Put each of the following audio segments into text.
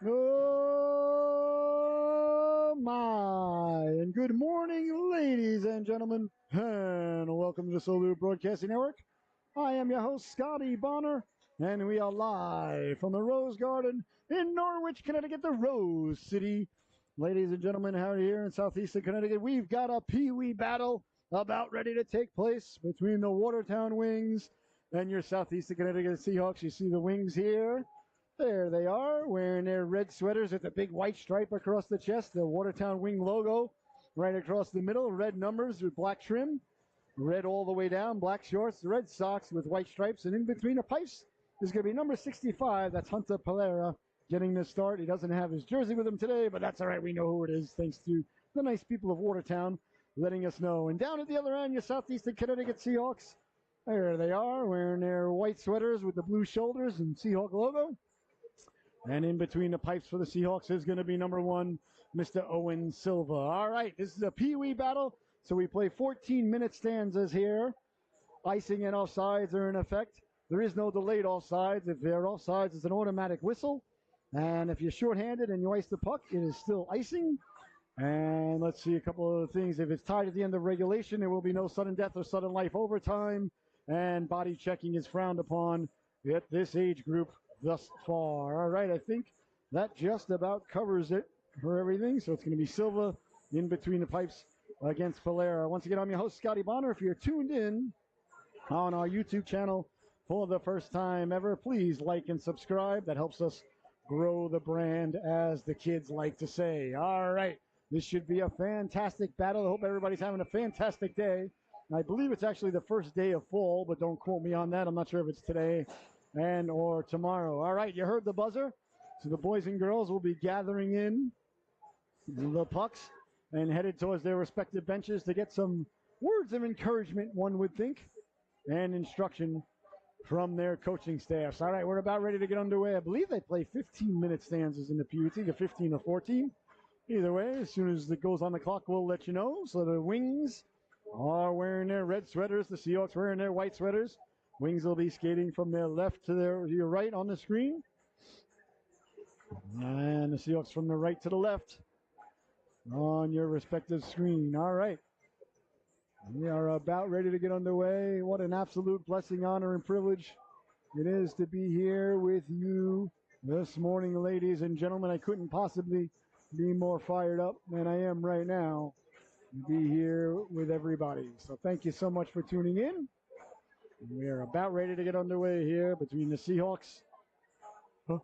Oh my! And good morning, ladies and gentlemen, and welcome to the Salute Broadcasting Network. I am your host, Scotty Bonner, and we are live from the Rose Garden in Norwich, Connecticut, the Rose City. Ladies and gentlemen, out here in southeastern Connecticut, we've got a Pee Wee battle about ready to take place between the Watertown Wings and your southeastern Connecticut Seahawks. You see the Wings here. There they are, wearing their red sweaters with the big white stripe across the chest, the Watertown Wing logo right across the middle, red numbers with black trim, red all the way down, black shorts, red socks with white stripes, and in between the pipes is going to be number 65. That's Hunter Palera getting the start. He doesn't have his jersey with him today, but that's all right. We know who it is, thanks to the nice people of Watertown letting us know. And down at the other end, your southeastern Connecticut Seahawks. There they are, wearing their white sweaters with the blue shoulders and Seahawk logo. And in between the pipes for the Seahawks is going to be number 1, Mr. Owen Silva. All right, this is a Pee Wee battle. So we play 14-minute stanzas here. Icing and offsides are in effect. There is no delayed offsides. If they're offsides, it's an automatic whistle. And if you're shorthanded and you ice the puck, it is still icing. And let's see a couple of things. If it's tied at the end of regulation, there will be no sudden death or sudden life overtime. And body checking is frowned upon at this age group thus far. All right, I think that just about covers it for everything. So it's going to be Silva in between the pipes against Valera. Once again, I'm your host, Scotty Bonner. If you're tuned in on our YouTube channel for the first time ever, please like and subscribe. That helps us grow the brand, as the kids like to say. All right, this should be a fantastic battle. I hope everybody's having a fantastic day. I believe it's actually the first day of fall, but don't quote me on that. I'm not sure if it's today and or tomorrow. All right, you heard the buzzer. So the boys and girls will be gathering in the pucks and headed towards their respective benches to get some words of encouragement, one would think, and instruction from their coaching staffs. All right, we're about ready to get underway. I believe they play 15-minute stanzas in the Pee Wee, either 15 or 14. Either way, as soon as it goes on the clock, we'll let you know. So the Wings are wearing their red sweaters. The Seahawks wearing their white sweaters. Wings will be skating from their left to your right on the screen. And the Seahawks from the right to the left on your respective screen. All right. We are about ready to get underway. What an absolute blessing, honor, and privilege it is to be here with you this morning, ladies and gentlemen. I couldn't possibly be more fired up than I am right now to be here with everybody. So thank you so much for tuning in. We are about ready to get underway here between the Seahawks. Oh,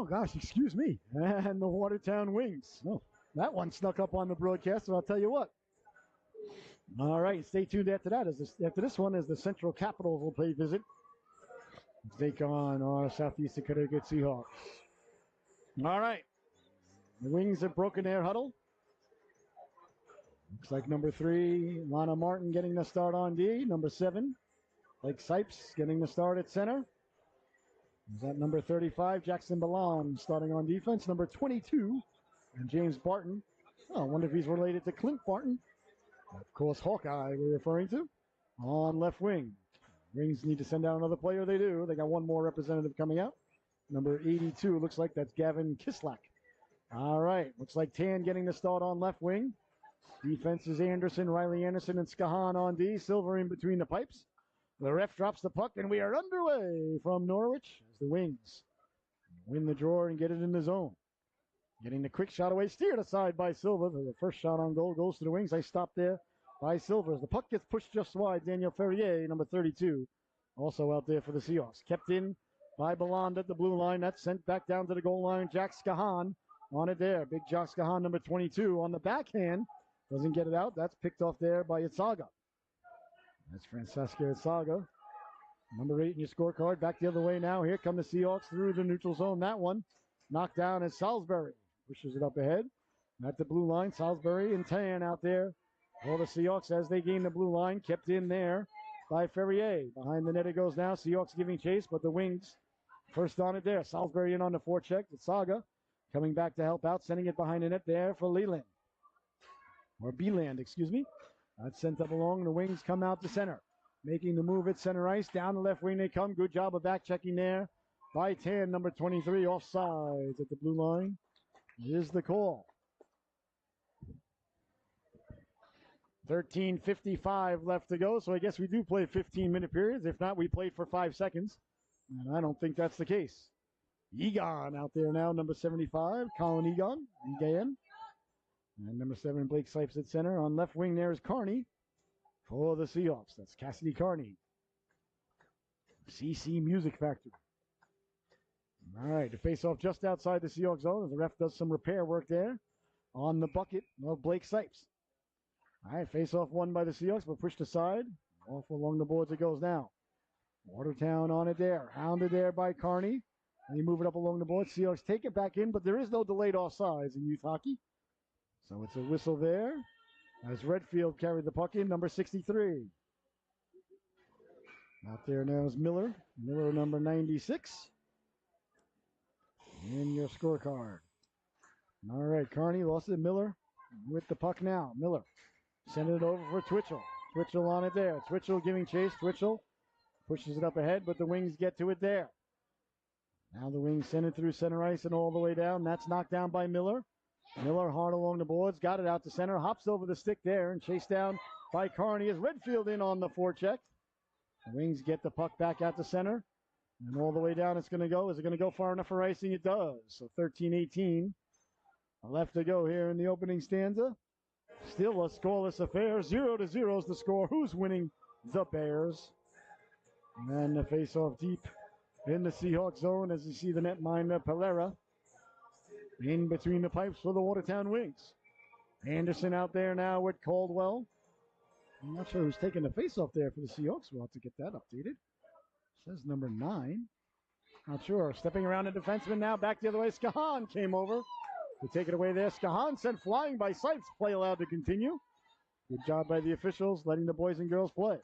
gosh, excuse me. And the Watertown Wings. Oh, that one snuck up on the broadcast, so I'll tell you what. All right, stay tuned after that. After this one, as the Central Capitals will pay visit, take on our Southeastern Connecticut Seahawks. All right. The Wings have broken their huddle. Looks like number 3, Lana Martin getting the start on D. Number 7, Blake Sipes getting the start at center. Is that number 35, Jackson Balam starting on defense. Number 22, and James Barton. Oh, I wonder if he's related to Clint Barton. Of course, Hawkeye we're referring to. On left wing. Wings need to send out another player. They do. They got one more representative coming out. Number 82, looks like that's Gavin Kislak. All right, looks like Tan getting the start on left wing. Defense is Anderson, Riley Anderson, and Skahan on D. Silver in between the pipes. The ref drops the puck, and we are underway from Norwich as the Wings win the draw and get it in the zone. Getting the quick shot away, steered aside by Silva. The first shot on goal goes to the Wings. They stop there by Silva. As the puck gets pushed just wide, Daniel Ferrier, number 32, also out there for the Seahawks. Kept in by Belland at the blue line. That's sent back down to the goal line. Jack Skahan on it there. Big Jack Skahan, number 22, on the backhand. Doesn't get it out. That's picked off there by Itzaga. That's Francesca Itzaga. Number 8 in your scorecard. Back the other way now. Here come the Seahawks through the neutral zone. That one knocked down is Salisbury. Pushes it up ahead. At the blue line, Salisbury and Tan out there. All the Seahawks as they gain the blue line. Kept in there by Ferrier. Behind the net it goes now. Seahawks giving chase, but the Wings first on it there. Salisbury in on the forecheck. Itzaga coming back to help out. Sending it behind the net there for Leland. Or Beeland, excuse me. That's sent up along. The Wings come out to center. Making the move at center ice. Down the left wing they come. Good job of back checking there by Tan, number 23, offsides at the blue line. Here's the call. 13:55 left to go, so I guess we do play 15-minute periods. If not, we play for 5 seconds, and I don't think that's the case. Egon out there now, number 75, Colin Egan. And number 7, Blake Sipes at center. On left wing there is Carney for the Seahawks. That's Cassidy Carney. CC Music Factory. All right, the face-off just outside the Seahawks zone as the ref does some repair work there on the bucket of Blake Sipes. All right, face-off won by the Seahawks, but pushed aside. Off along the boards it goes now. Watertown on it there. Hounded there by Carney. And you move it up along the board. Seahawks take it back in, but there is no delayed offsides in youth hockey. So it's a whistle there as Redfield carried the puck in, number 63. Out there now is Miller. Miller, number 96. In your scorecard. All right, Carney lost it. Miller with the puck now. Miller sent it over for Twitchell. Twitchell on it there. Twitchell giving chase. Twitchell pushes it up ahead, but the Wings get to it there. Now the Wings send it through center ice and all the way down. That's knocked down by Miller. Miller hard along the boards. Got it out to center. Hops over the stick there and chased down by Carney as Redfield in on the forecheck. The Wings get the puck back out to center. And all the way down it's going to go. Is it going to go far enough for icing? It does. So 13-18 left to go here in the opening stanza. Still a scoreless affair. 0-0 is the score. Who's winning? The Bears. And then the face-off deep in the Seahawks zone as you see the netminder Pereira in between the pipes for the Watertown Wings. Anderson out there now with Caldwell. I'm not sure who's taking the face-off there for the Seahawks. We'll have to get that updated. Says number 9. Not sure. Stepping around the defenseman now. Back the other way. Skahan came over to take it away there. Skahan sent flying by Sipes. Play allowed to continue. Good job by the officials letting the boys and girls play.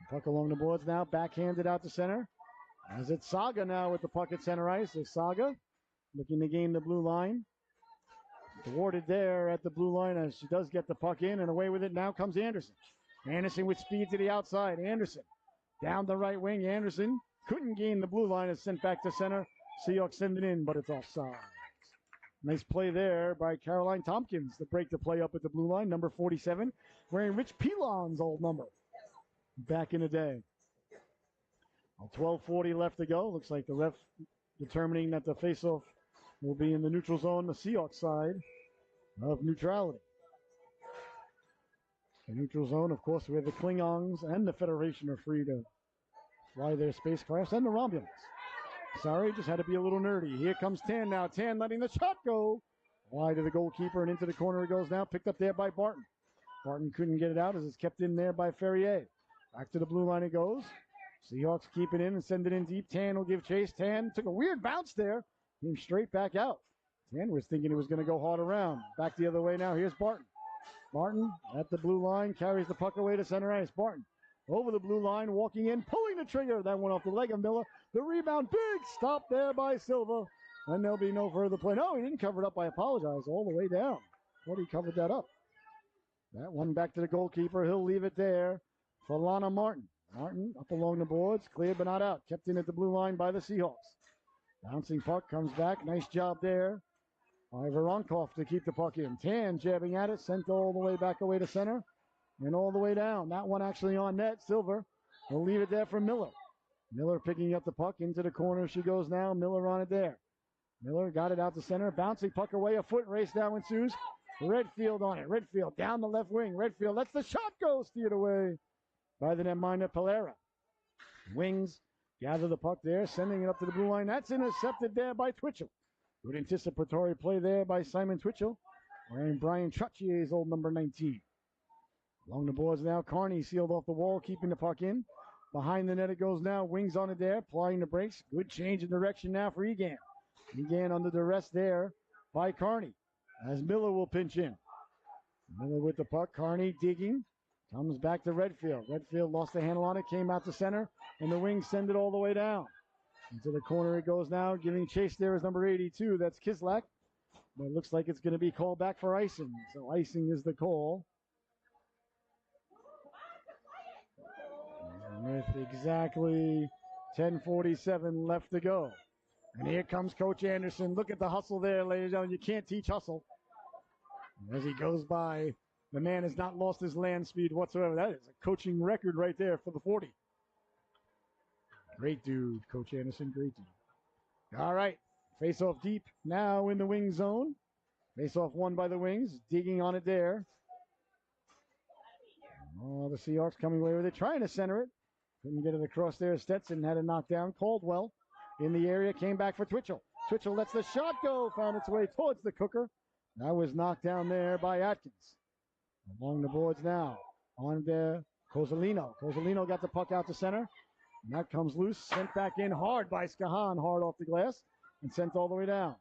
Puck along the boards now. Backhanded out to center. As it's Saga now with the puck at center ice. It's Saga looking to gain the blue line. Thwarted there at the blue line as she does get the puck in and away with it. Now comes Anderson. Anderson with speed to the outside. Anderson down the right wing. Anderson couldn't gain the blue line. It's sent back to center. Seahawks send it in, but it's offside. Nice play there by Caroline Tompkins to break the play up at the blue line. Number 47, wearing Rich Pilon's old number back in the day. 12:40 left to go. Looks like the ref determining that the faceoff will be in the neutral zone, the Seahawks side of neutrality. The neutral zone, of course, where the Klingons and the Federation are free to fly their spacecrafts, and the Romulans. Sorry, just had to be a little nerdy. Here comes Tan now. Tan letting the shot go wide of the goalkeeper, and into the corner it goes now. Picked up there by Barton. Barton couldn't get it out as it's kept in there by Ferrier. Back to the blue line it goes. Seahawks keep it in and send it in deep. Tan will give chase. Tan took a weird bounce there. Came straight back out. Tan was thinking it was going to go hard around. Back the other way now. Here's Barton. Barton at the blue line carries the puck away to center ice. Barton over the blue line, walking in, pulling the trigger. That went off the leg of Miller. The rebound, big stop there by Silva. And there'll be no further play. No, he didn't cover it up. I apologize. All the way down. Thought he covered that up. That one back to the goalkeeper. He'll leave it there for Lana Martin. Martin up along the boards, cleared but not out. Kept in at the blue line by the Seahawks. Bouncing puck comes back. Nice job there by Voronkov to keep the puck in. Tan jabbing at it, sent all the way back away to center and all the way down. That one actually on net. Silver will leave it there for Miller. Miller picking up the puck into the corner. She goes now. Miller on it there. Miller got it out to center. Bouncing puck away. A foot race now ensues. Redfield on it. Redfield down the left wing. Redfield lets the shot go. Steered away by the netminder Pereira. Wings gather the puck there, sending it up to the blue line. That's intercepted there by Twitchell. Good anticipatory play there by Simon Twitchell, wearing Brian Trotier's old number 19. Along the boards now, Carney sealed off the wall, keeping the puck in. Behind the net it goes now. Wings on it there, applying the brakes. Good change in direction now for Egan. Egan under duress there by Carney, as Miller will pinch in. Miller with the puck, Carney digging. Comes back to Redfield. Redfield lost the handle on it, came out to center, and the Wings send it all the way down. Into the corner it goes now. Giving chase there is number 82. That's Kislak. But it looks like it's going to be called back for icing. So icing is the call. With exactly 10:47 left to go. And here comes Coach Anderson. Look at the hustle there, ladies and gentlemen. You can't teach hustle. As he goes by, the man has not lost his land speed whatsoever. That is a coaching record right there for the 40. Great dude, Coach Anderson. Great dude. All right. Face off deep now in the wing zone. Face off won by the Wings. Digging on it there. Oh, the Seahawks coming away with it. Trying to center it. Couldn't get it across there. Stetson had a knockdown. Caldwell in the area. Came back for Twitchell. Twitchell lets the shot go. Found its way towards the cooker. That was knocked down there by Atkins. Along the boards now. On there, Cozzolino. Cozzolino got the puck out to center. And that comes loose. Sent back in hard by Skahan. Hard off the glass. And sent all the way down.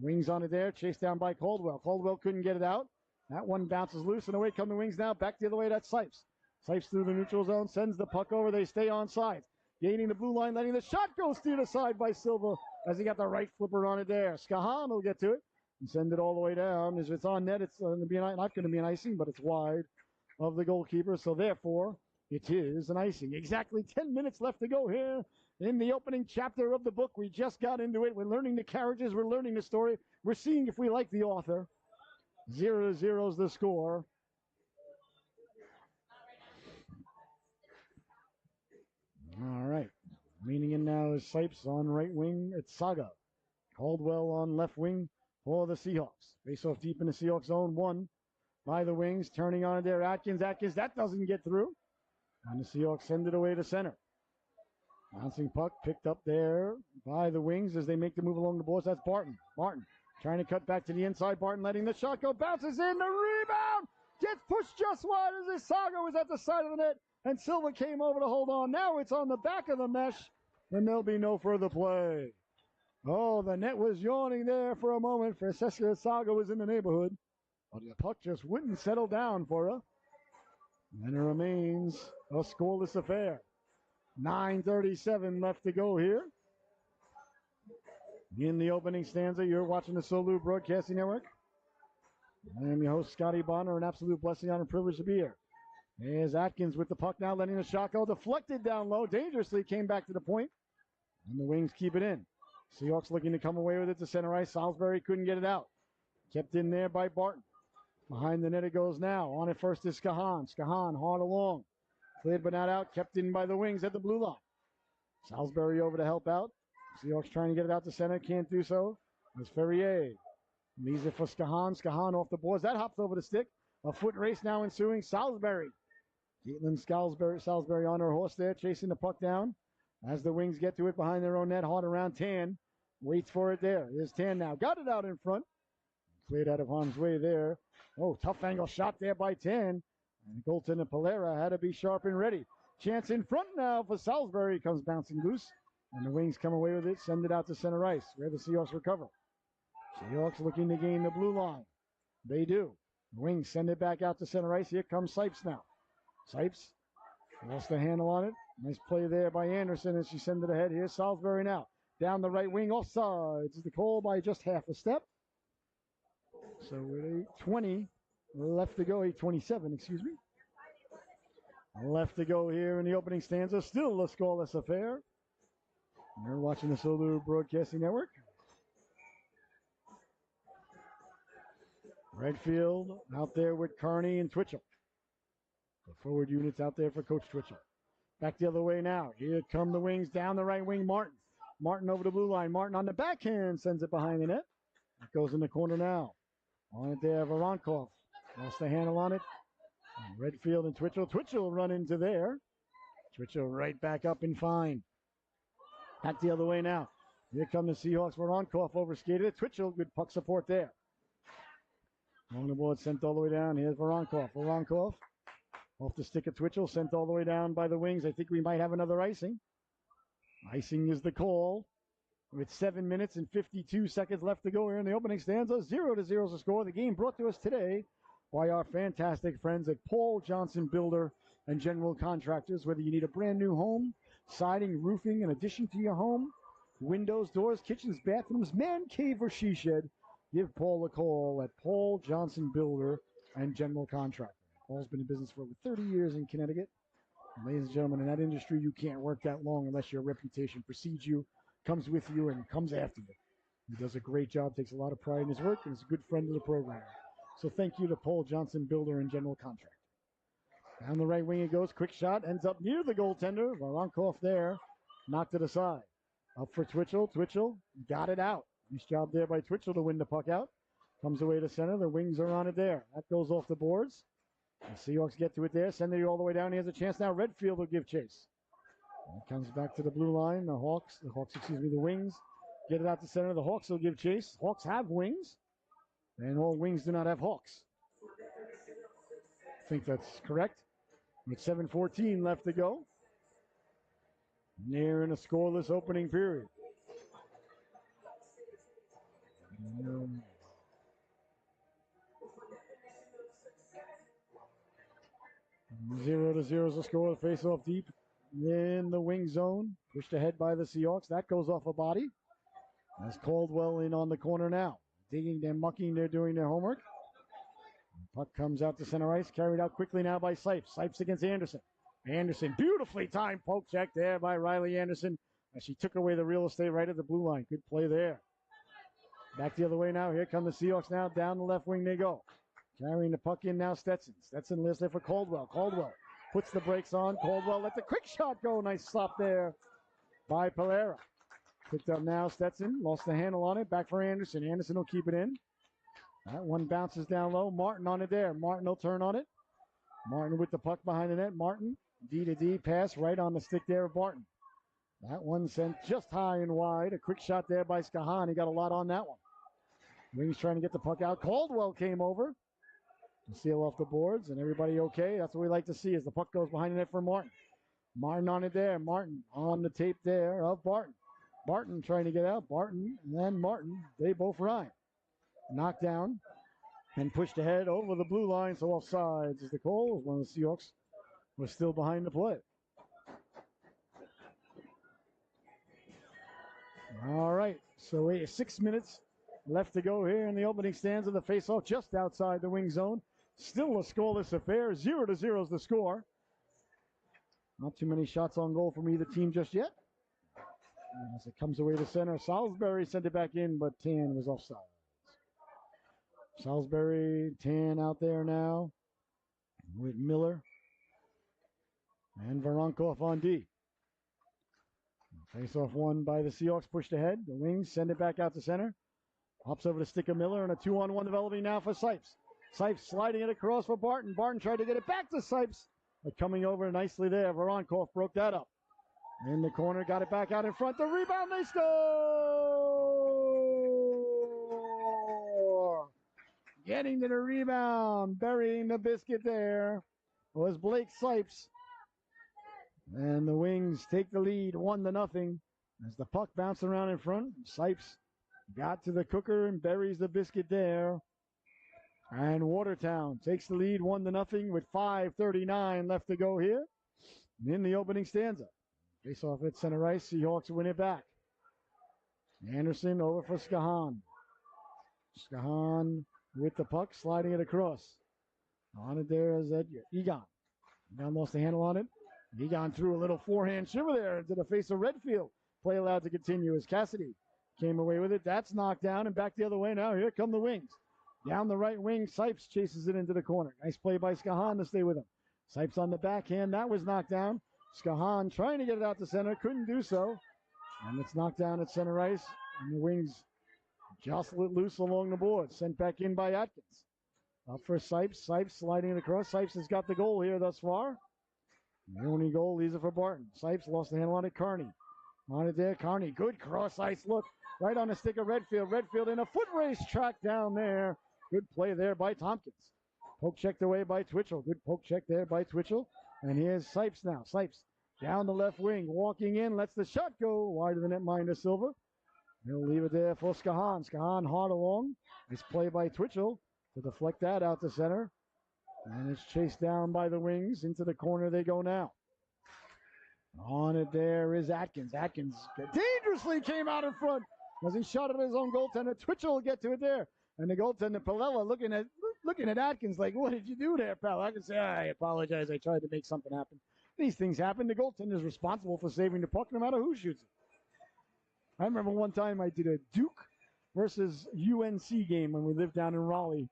Wings on it there. Chased down by Caldwell. Caldwell couldn't get it out. That one bounces loose. And away come the Wings now. Back the other way. That's Sipes. Sipes through the neutral zone. Sends the puck over. They stay on sides. Gaining the blue line. Letting the shot go steered aside by Silva. As he got the right flipper on it there. Skahan will get to it. And send it all the way down. As it's on net, it's not going to be an icing, but it's wide of the goalkeeper. So therefore, it is an icing. Exactly 10 minutes left to go here in the opening chapter of the book. We just got into it. We're learning the characters. We're learning the story. We're seeing if we like the author. 0-0 is the score. All right. Leaning in now is Sipes on right wing. It's Saga. Caldwell on left wing for the Seahawks. Face off deep in the Seahawks zone. One by the Wings. Turning on it there. Atkins. That doesn't get through. And the Seahawks send it away to center. Bouncing puck picked up there by the Wings as they make the move along the boards. That's Barton. Barton trying to cut back to the inside. Barton letting the shot go. Bounces in. The rebound. Gets pushed just wide as this Saga was at the side of the net. And Silva came over to hold on. Now it's on the back of the mesh. And there'll be no further play. Oh, the net was yawning there for a moment. Francesca Saga was in the neighborhood. But the puck just wouldn't settle down for her. And it remains a scoreless affair. 9:37 left to go here. In the opening stanza, you're watching the Solu Broadcasting Network. I am your host, Scotty Bonner. An absolute blessing, honor, and privilege to be here. There's Atkins with the puck now, letting the shot go. Deflected down low. Dangerously came back to the point. And the Wings keep it in. Seahawks looking to come away with it to center ice. Salisbury couldn't get it out. Kept in there by Barton. Behind the net it goes now. On it first is Skahan. Skahan hard along. Cleared but not out. Kept in by the Wings at the blue line. Salisbury over to help out. Seahawks trying to get it out to center. Can't do so. It's Ferrier. Leaves it for Skahan. Skahan off the boards. That hops over the stick. A foot race now ensuing. Salisbury. Caitlin Salisbury on her horse there. Chasing the puck down. As the Wings get to it behind their own net. Hard around Tan. Waits for it there. There's Tan now. Got it out in front. Cleared out of harm's way there. Oh, tough angle shot there by Tan. And goaltender Polera had to be sharp and ready. Chance in front now for Salisbury. Comes bouncing loose. And the Wings come away with it. Send it out to center ice where the Seahawks recover. Seahawks looking to gain the blue line. They do. The Wings send it back out to center ice. Here comes Sipes now. Sipes lost the handle on it. Nice play there by Anderson as she sends it ahead. Here's Salisbury now. Down the right wing. Offsides. The call by just half a step. So with 8:20 left to go. 8:27, excuse me. Left to go here in the opening stanza. Still a scoreless affair. You're watching the Solu Broadcasting Network. Redfield out there with Kearney and Twitchell. The forward units out there for Coach Twitchell. Back the other way now. Here come the Wings down the right wing. Martin. Martin over the blue line. Martin on the backhand sends it behind the net. It goes in the corner now. On it there, Voronkov. Lost the handle on it. And Redfield and Twitchell. Twitchell run into there. Twitchell right back up and fine. Back the other way now. Here come the Seahawks. Voronkov overskated it. Twitchell, good puck support there. Along the board, sent all the way down. Here's Voronkov. Voronkov off the stick of Twitchell, sent all the way down by the Wings. I think we might have another icing. Icing is the call. With 7 minutes and 52 seconds left to go here in the opening stanza. 0-0 is the score. The game brought to us today by our fantastic friends at Paul Johnson Builder and General Contractors. Whether you need a brand new home, siding, roofing, in addition to your home, windows, doors, kitchens, bathrooms, man cave, or she shed, give Paul a call at Paul Johnson Builder and General Contractor. Paul's been in business for over 30 years in Connecticut. Ladies and gentlemen, in that industry, you can't work that long unless your reputation precedes you, comes with you, and comes after you. He does a great job, takes a lot of pride in his work, and is a good friend of the program. So thank you to Paul Johnson, builder and general contractor. Down the right wing it goes. Quick shot. Ends up near the goaltender. Voronkov there. Knocked it aside. Up for Twitchell. Twitchell got it out. Nice job there by Twitchell to win the puck out. Comes away to center. The wings are on it there. That goes off the boards. The Seahawks get to it there. Send it all the way down. He has a chance now. Redfield will give chase. And comes back to the blue line. The Wings get it out to center. The Hawks will give chase. Hawks have wings. And all wings do not have Hawks. I think that's correct. With 7:14 left to go. Nearing a scoreless opening period. 0-0 is the score. Face off deep in the wing zone. Pushed ahead by the Seahawks. That goes off a body. That's Caldwell in on the corner now. Digging, they're mucking, they're doing their homework. Puck comes out to center ice, carried out quickly now by Sipes. Sipes against Anderson. Anderson, beautifully timed poke check there by Riley Anderson as she took away the real estate right at the blue line. Good play there. Back the other way now. Here come the Seahawks now. Down the left wing they go. Carrying the puck in now, Stetson. Stetson lives there for Caldwell. Caldwell puts the brakes on. Caldwell let the quick shot go. Nice stop there by Pereira. Picked up now, Stetson. Lost the handle on it. Back for Anderson. Anderson will keep it in. That one bounces down low. Martin on it there. Martin will turn on it. Martin with the puck behind the net. Martin, D-to-D pass right on the stick there of Barton. That one sent just high and wide. A quick shot there by Skahan. He got a lot on that one. Wings trying to get the puck out. Caldwell came over to seal off the boards, and everybody okay. That's what we like to see as the puck goes behind the net for Martin. Martin on it there. Martin on the tape there of Barton. Barton trying to get out. Barton and then Martin. They both ride. Knocked down and pushed ahead over the blue line. So offsides is the call. One of the Seahawks was still behind the play. All right. So 6 minutes left to go here in the opening stanza of the faceoff just outside the wing zone. Still a scoreless affair. 0-0 is the score. Not too many shots on goal from either team just yet. As it comes away to center, Salisbury sent it back in, but Tan was offside. Salisbury, Tan out there now with Miller and Voronkov on D. Face off one by the Seahawks, pushed ahead. The Wings send it back out to center. Hops over the stick of Miller, and a 2-on-1 developing now for Sipes. Sipes sliding it across for Barton. Barton tried to get it back to Sipes, but coming over nicely there. Voronkov broke that up. In the corner, got it back out in front. The rebound, they score! Getting to the rebound, burying the biscuit there was Blake Sipes. And the Wings take the lead 1-0 as the puck bounced around in front. Sipes got to the cooker and buries the biscuit there. And Watertown takes the lead 1-0 with 5:39 left to go here in the opening stanza. Face off at center ice. Seahawks win it back. Anderson over for Skahan. Skahan with the puck, sliding it across. On it there is Egon. Egon lost the handle on it. Egon threw a little forehand shiver there into the face of Redfield. Play allowed to continue as Cassidy came away with it. That's knocked down and back the other way now. Here come the Wings. Down the right wing, Sipes chases it into the corner. Nice play by Skahan to stay with him. Sipes on the backhand. That was knocked down. Skahan trying to get it out to center. Couldn't do so. And it's knocked down at center ice. And the Wings jostle it loose along the board. Sent back in by Atkins. Up for Sipes. Sipes sliding it across. Sipes has got the goal here thus far. The only goal leaves it for Barton. Sipes lost the handle on it. Carney. On it there. Carney. Good cross ice look. Right on the stick of Redfield. Redfield in a foot race track down there. Good play there by Tompkins. Poke checked away by Twitchell. Good poke check there by Twitchell. And here's Sipes now. Sipes down the left wing. Walking in. Lets the shot go wide of the net mind to Silver. He'll leave it there for Skahan. Skahan hard along. Nice play by Twitchell to deflect that out to center. And it's chased down by the Wings. Into the corner they go now. On it there is Atkins. Atkins dangerously came out in front as he shot at his own goaltender. Twitchell will get to it there. And the goaltender, Palella, looking at Atkins like, what did you do there, pal? I can say, I apologize. I tried to make something happen. These things happen. The goaltender is responsible for saving the puck no matter who shoots it. I remember one time I did a Duke versus UNC game when we lived down in Raleigh,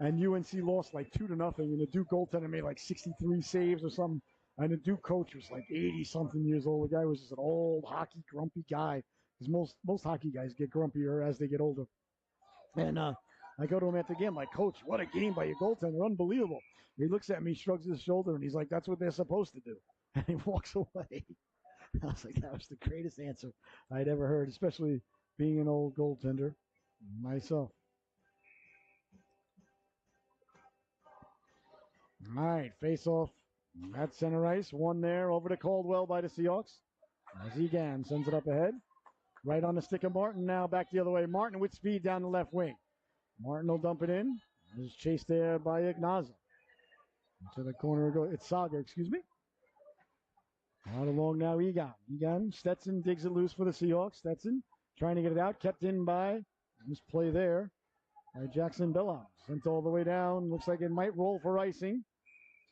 and UNC lost like 2-0, and the Duke goaltender made like 63 saves or something, and the Duke coach was like 80-something years old. The guy was just an old hockey grumpy guy, because most hockey guys get grumpier as they get older. And I go to him at the game, like, Coach, what a game by your goaltender, unbelievable. He looks at me, shrugs his shoulder, and he's like, that's what they're supposed to do. And he walks away. I was like, that was the greatest answer I'd ever heard, especially being an old goaltender myself. All right, face-off at center ice. One there over to Caldwell by the Seahawks. As Egan sends it up ahead. Right on the stick of Martin now, back the other way. Martin with speed down the left wing. Martin will dump it in. There's chased there by Ignaza. To the corner, it's Saga, excuse me. Out along now, Egan. Stetson digs it loose for the Seahawks. Stetson trying to get it out. Kept in by, this play there, by Jackson Bellon. Sent all the way down. Looks like it might roll for icing.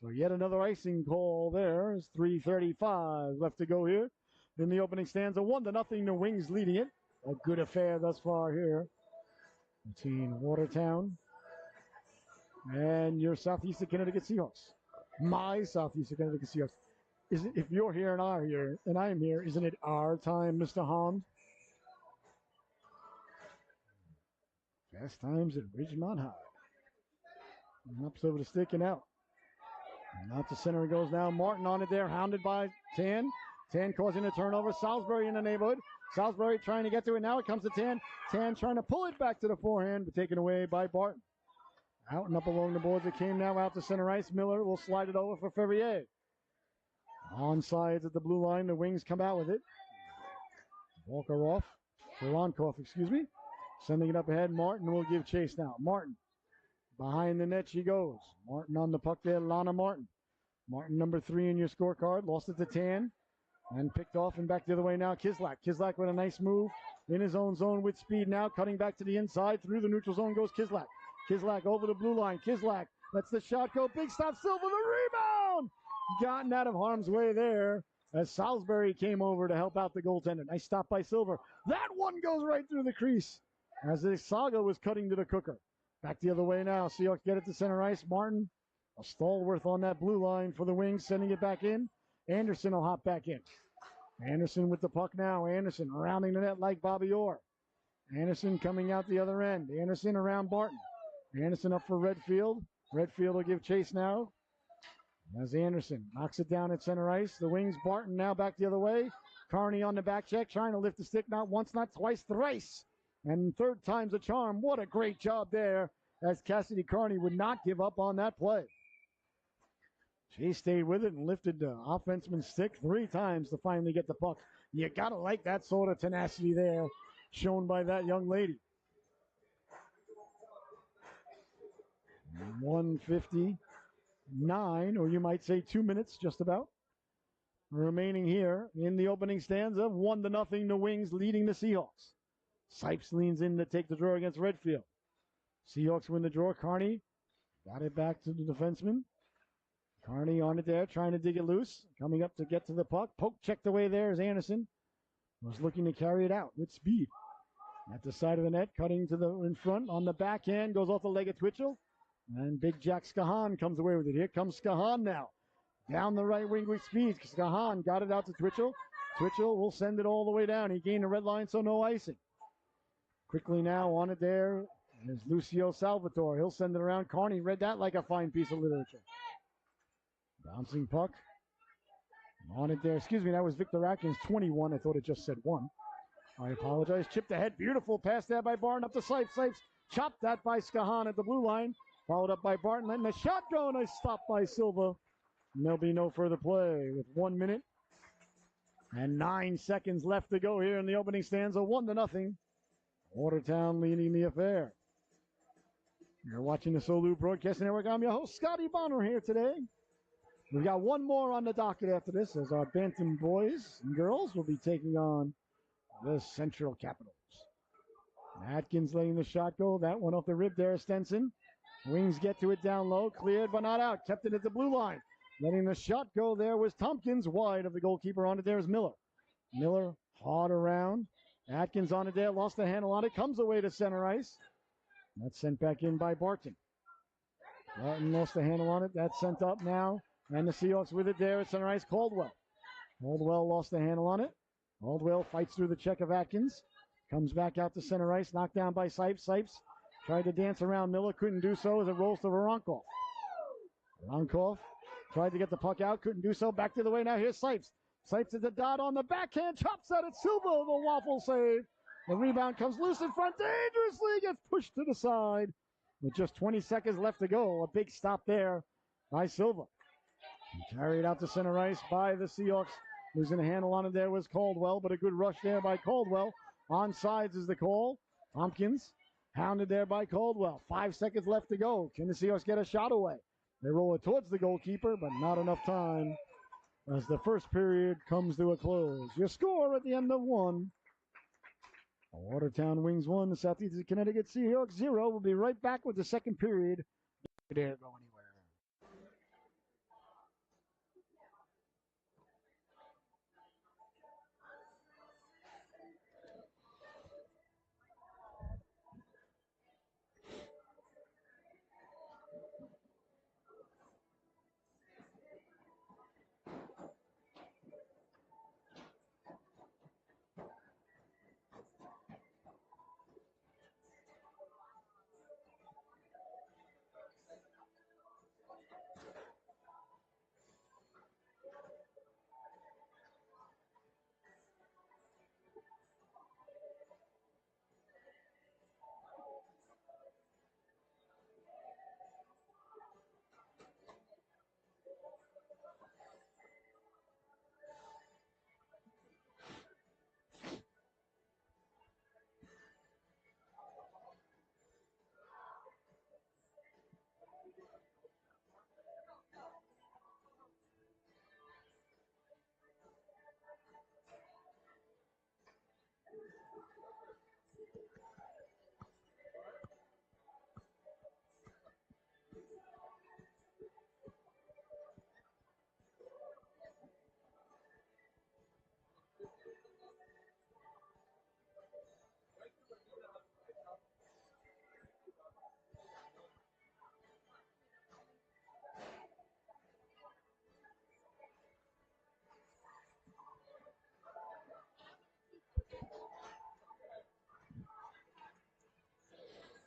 So yet another icing call there. There's 3:35 left to go here in the opening stanza. 1-0. The Wings leading it. A good affair thus far here between Watertown and your Southeastern Connecticut Seahawks. My Southeastern Connecticut Seahawks. If you're here and I'm here, isn't it our time, Mr. Hond? Fast times at Ridgemont High. Ups over the stick and out. And out to center it goes now. Martin on it there, hounded by Tan. Tan causing a turnover. Salisbury in the neighborhood. Salisbury trying to get to it. Now it comes to Tan. Tan trying to pull it back to the forehand, but taken away by Barton. Out and up along the boards it came now out to center ice. Miller will slide it over for Ferrier. On sides at the blue line, the Wings come out with it. Voronkoff, excuse me. Sending it up ahead. Martin will give chase now. Martin. Behind the net she goes. Martin on the puck there. Lana Martin. Martin, number 3 in your scorecard. Lost it to Tan. And picked off and back the other way now. Kislak. Kislak with a nice move in his own zone with speed now. Cutting back to the inside. Through the neutral zone goes Kislak. Kislak over the blue line. Kislak lets the shot go. Big stop. Silva the rebound. Gotten out of harm's way there as Salisbury came over to help out the goaltender. Nice stop by Silver. That one goes right through the crease as the Saga was cutting to the cooker. Back the other way now. Seahawks get it to center ice. Martin, a stalwart on that blue line for the Wings, sending it back in. Anderson will hop back in. Anderson with the puck now. Anderson rounding the net like Bobby Orr. Anderson coming out the other end. Anderson around Barton. Anderson up for Redfield. Redfield will give chase now. As Anderson knocks it down at center ice. The Wings, Barton now back the other way. Carney on the back check, trying to lift the stick not once, not twice, thrice. And third time's a charm. What a great job there as Cassidy Carney would not give up on that play. She stayed with it and lifted the offenseman's stick 3 times to finally get the puck. You got to like that sort of tenacity there shown by that young lady. 1:59, or you might say 2 minutes just about, remaining here in the opening stanza. 1-0, the Wings leading the Seahawks. Sipes leans in to take the draw against Redfield. Seahawks win the draw. Carney got it back to the defenseman. Carney on it there, trying to dig it loose. Coming up to get to the puck. Poke checked away there as Anderson was looking to carry it out with speed. At the side of the net, cutting to the in front. On the backhand, goes off the leg of Twitchell. And big Jack Skahan comes away with it. Here comes Skahan now. Down the right wing with speed. Skahan got it out to Twitchell. Twitchell will send it all the way down. He gained the red line, so no icing. Quickly now on it there is Lucio Salvatore. He'll send it around. Carney read that like a fine piece of literature. Bouncing puck. On it there. Excuse me, that was Victor Atkins, 21. I thought it just said 1. I apologize. Chipped ahead. Beautiful pass there by Barton up to Sipes. Sipes chopped that by Skahan at the blue line. Followed up by Barton. Letting the shot go. Nice stop by Silva. And there'll be no further play with 1 minute and 9 seconds left to go here in the opening stanza. 1-0. Watertown leading the affair. You're watching the Solu Broadcasting Network. I'm your host, Scotty Bonner, here today. We've got one more on the docket after this, as our Bantam boys and girls will be taking on the Central Capitals. Atkins letting the shot go. That one off the rib there, Stenson. Wings get to it down low. Cleared but not out. Kept it at the blue line. Letting the shot go there was Tompkins, wide of the goalkeeper. On it there is Miller. Miller hard around. Atkins on it there, lost the handle on it, comes away to center ice. That's sent back in by Barton. Barton lost the handle on it. That's sent up now. And the Seahawks with it there at center ice. Caldwell. Caldwell lost the handle on it. Caldwell fights through the check of Atkins. Comes back out to center ice. Knocked down by Sipes. Sipes tried to dance around Miller. Couldn't do so as it rolls to Voronkov. Voronkov tried to get the puck out. Couldn't do so. Back to the way now. Here's Sipes. Sipes at the dot on the backhand. Chops at it. Silva, the waffle save. The rebound comes loose in front. Dangerously gets pushed to the side. With just 20 seconds left to go. A big stop there by Silva. Carried out to center ice by the Seahawks. Losing a handle on it there was Caldwell, but a good rush there by Caldwell. Onside is the call. Tompkins hounded there by Caldwell. 5 seconds left to go. Can the Seahawks get a shot away? They roll it towards the goalkeeper, but not enough time as the first period comes to a close. Your score at the end of one. Watertown Wings 1, the Southeast Connecticut Seahawks 0. We'll be right back with the second period. Don't dare go anywhere.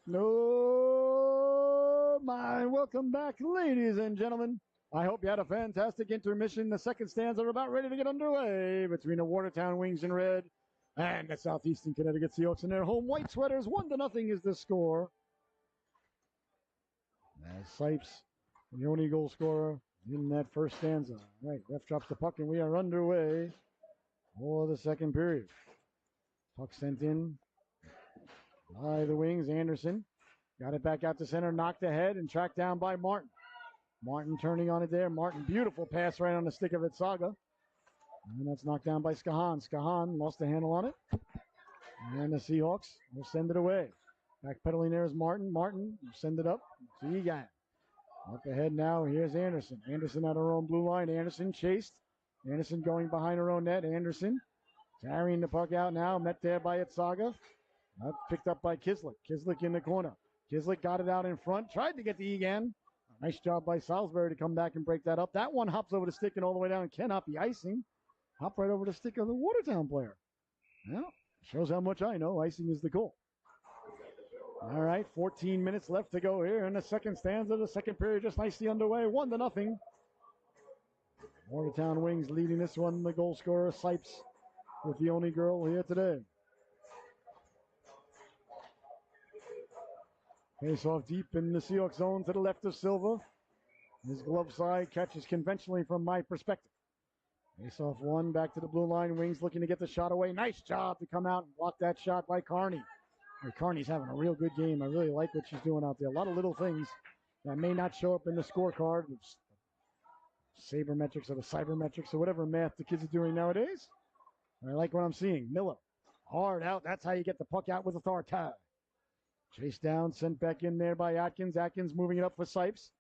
No, my welcome back, ladies and gentlemen. I hope you had a fantastic intermission. The second stands are about ready to get underway between the Watertown Wings in red and the Southeastern Connecticut Seahawks in their home white sweaters. 1-0 is the score. As Sipes, the only goal scorer in that first stanza. All right, ref drops the puck and we are underway for the second period. Puck sent in by the Wings. Anderson got it back out to center, knocked ahead and tracked down by Martin. Martin turning on it there. Martin, beautiful pass right on the stick of Itzaga. And that's knocked down by Skahan. Skahan lost the handle on it. And the Seahawks will send it away. Backpedaling there is Martin. Martin will send it up to Egan. Up ahead now, here's Anderson. Anderson at her own blue line. Anderson chased. Anderson going behind her own net. Anderson carrying the puck out now. Met there by Itzaga. Picked up by Kislik. Kislik in the corner. Kislik got it out in front. Tried to get to Egan. Nice job by Salisbury to come back and break that up. That one hops over the stick and all the way down. Cannot be icing. Hop right over the stick of the Watertown player. Well, shows how much I know. Icing is the call. All right, 14 minutes left to go here in the second stanza. The second period just nicely underway. 1-0. Watertown Wings leading this one. The goal scorer, Sipes, with the only girl here today. Face off deep in the Seahawks zone to the left of Silva. His glove side catches conventionally from my perspective. Face off one, back to the blue line. Wings looking to get the shot away. Nice job to come out and block that shot by Carney. Carney's having a real good game. I really like what she's doing out there. A lot of little things that may not show up in the scorecard. Sabermetrics or the cybermetrics or whatever math the kids are doing nowadays. I like what I'm seeing. Miller, hard out. That's how you get the puck out with authority. Chased down, sent back in there by Atkins. Atkins moving it up for Sipes.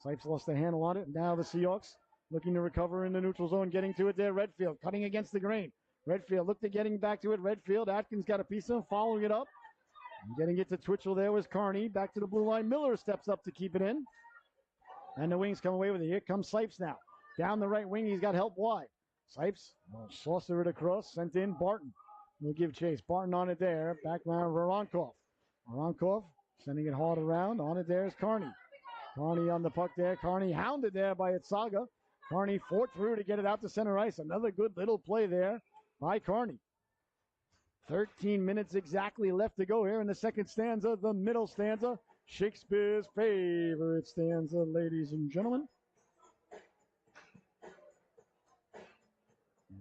Sipes lost the handle on it. Now the Seahawks looking to recover in the neutral zone, getting to it there. Redfield cutting against the grain. Redfield looked at getting back to it. Redfield, Atkins got a piece of him, following it up. And getting it to Twitchell there was Carney. Back to the blue line. Miller steps up to keep it in. And the Wings come away with it. Here comes Sipes now. Down the right wing, he's got help wide. Sipes will saucer it across, sent in. Barton will give chase. Barton on it there. Back now, Voronkov. Voronkov sending it hard around. On it there is Carney. Carney on the puck there. Carney hounded there by Itzaga. Carney fought through to get it out to center ice. Another good little play there by Carney. 13 minutes exactly left to go here in the second stanza, the middle stanza. Shakespeare's favorite stanza, ladies and gentlemen.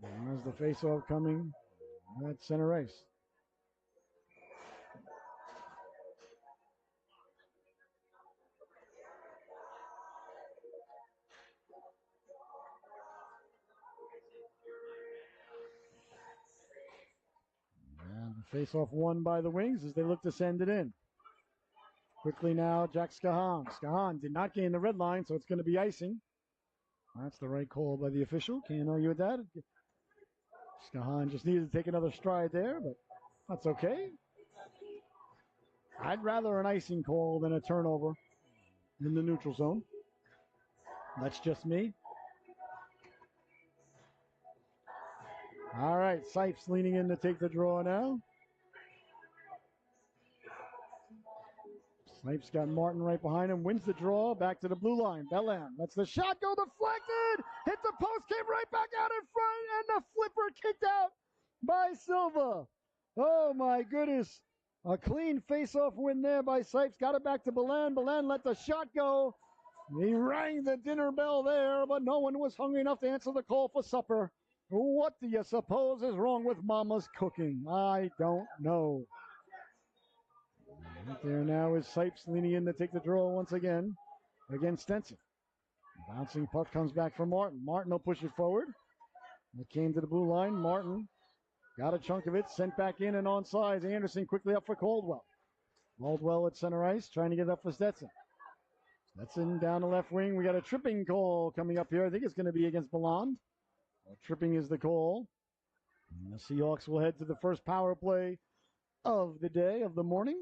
There's the faceoff coming at center ice. And the faceoff won by the Wings as they look to send it in. Quickly now, Jack Skahan. Skahan did not gain the red line, so it's going to be icing. That's the right call by the official. Can't argue with that. Skahan just needed to take another stride there, but that's okay. I'd rather an icing call than a turnover in the neutral zone. That's just me. All right, Sipes leaning in to take the draw now. Sipes got Martin right behind him, wins the draw, back to the blue line. Bellan lets the shot go deflected, hit the post, came right back out in front, and the flipper kicked out by Silva. Oh my goodness. A clean face-off win there by Sipes. Got it back to Bellan. Bellan let the shot go. He rang the dinner bell there, but no one was hungry enough to answer the call for supper. What do you suppose is wrong with Mama's cooking? I don't know. Right there now is Sipes leaning in to take the draw once again against Stenson. Bouncing puck comes back for Martin. Martin will push it forward. It came to the blue line. Martin got a chunk of it, sent back in and onside. Anderson quickly up for Caldwell. Caldwell at center ice, trying to get up for Stetson. Stetson down the left wing. We got a tripping call coming up here. I think it's going to be against Belland. Tripping is the call. And the Seahawks will head to the first power play of the day, of the morning.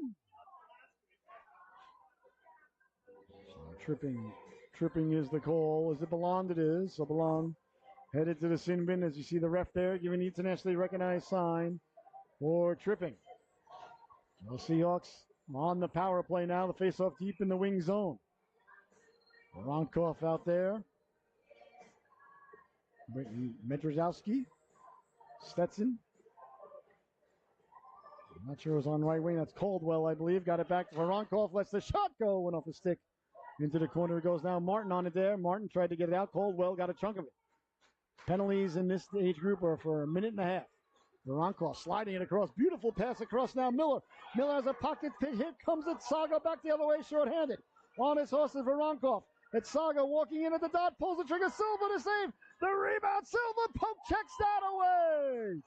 So tripping is the call. Is it Belland? It is. So Belland headed to the sin bin as you see the ref there giving the internationally recognized sign for tripping. The Seahawks on the power play now. The faceoff deep in the wing zone. Voronkov out there. Medrzowski. Stetson. I'm not sure it was on right wing. That's Caldwell, I believe. Got it back to Voronkov. Lets the shot go. Went off the stick. Into the corner it goes now. Martin on it there. Martin tried to get it out. Caldwell got a chunk of it. Penalties in this age group are for a minute and a half. Voronkov sliding it across. Beautiful pass across now. Miller. Miller has a pocket pick. Here comes it. Saga back the other way, short-handed. On his horse is Voronkov. It's Saga walking in at the dot. Pulls the trigger. Silva to save. The rebound. Silva poke checks that away.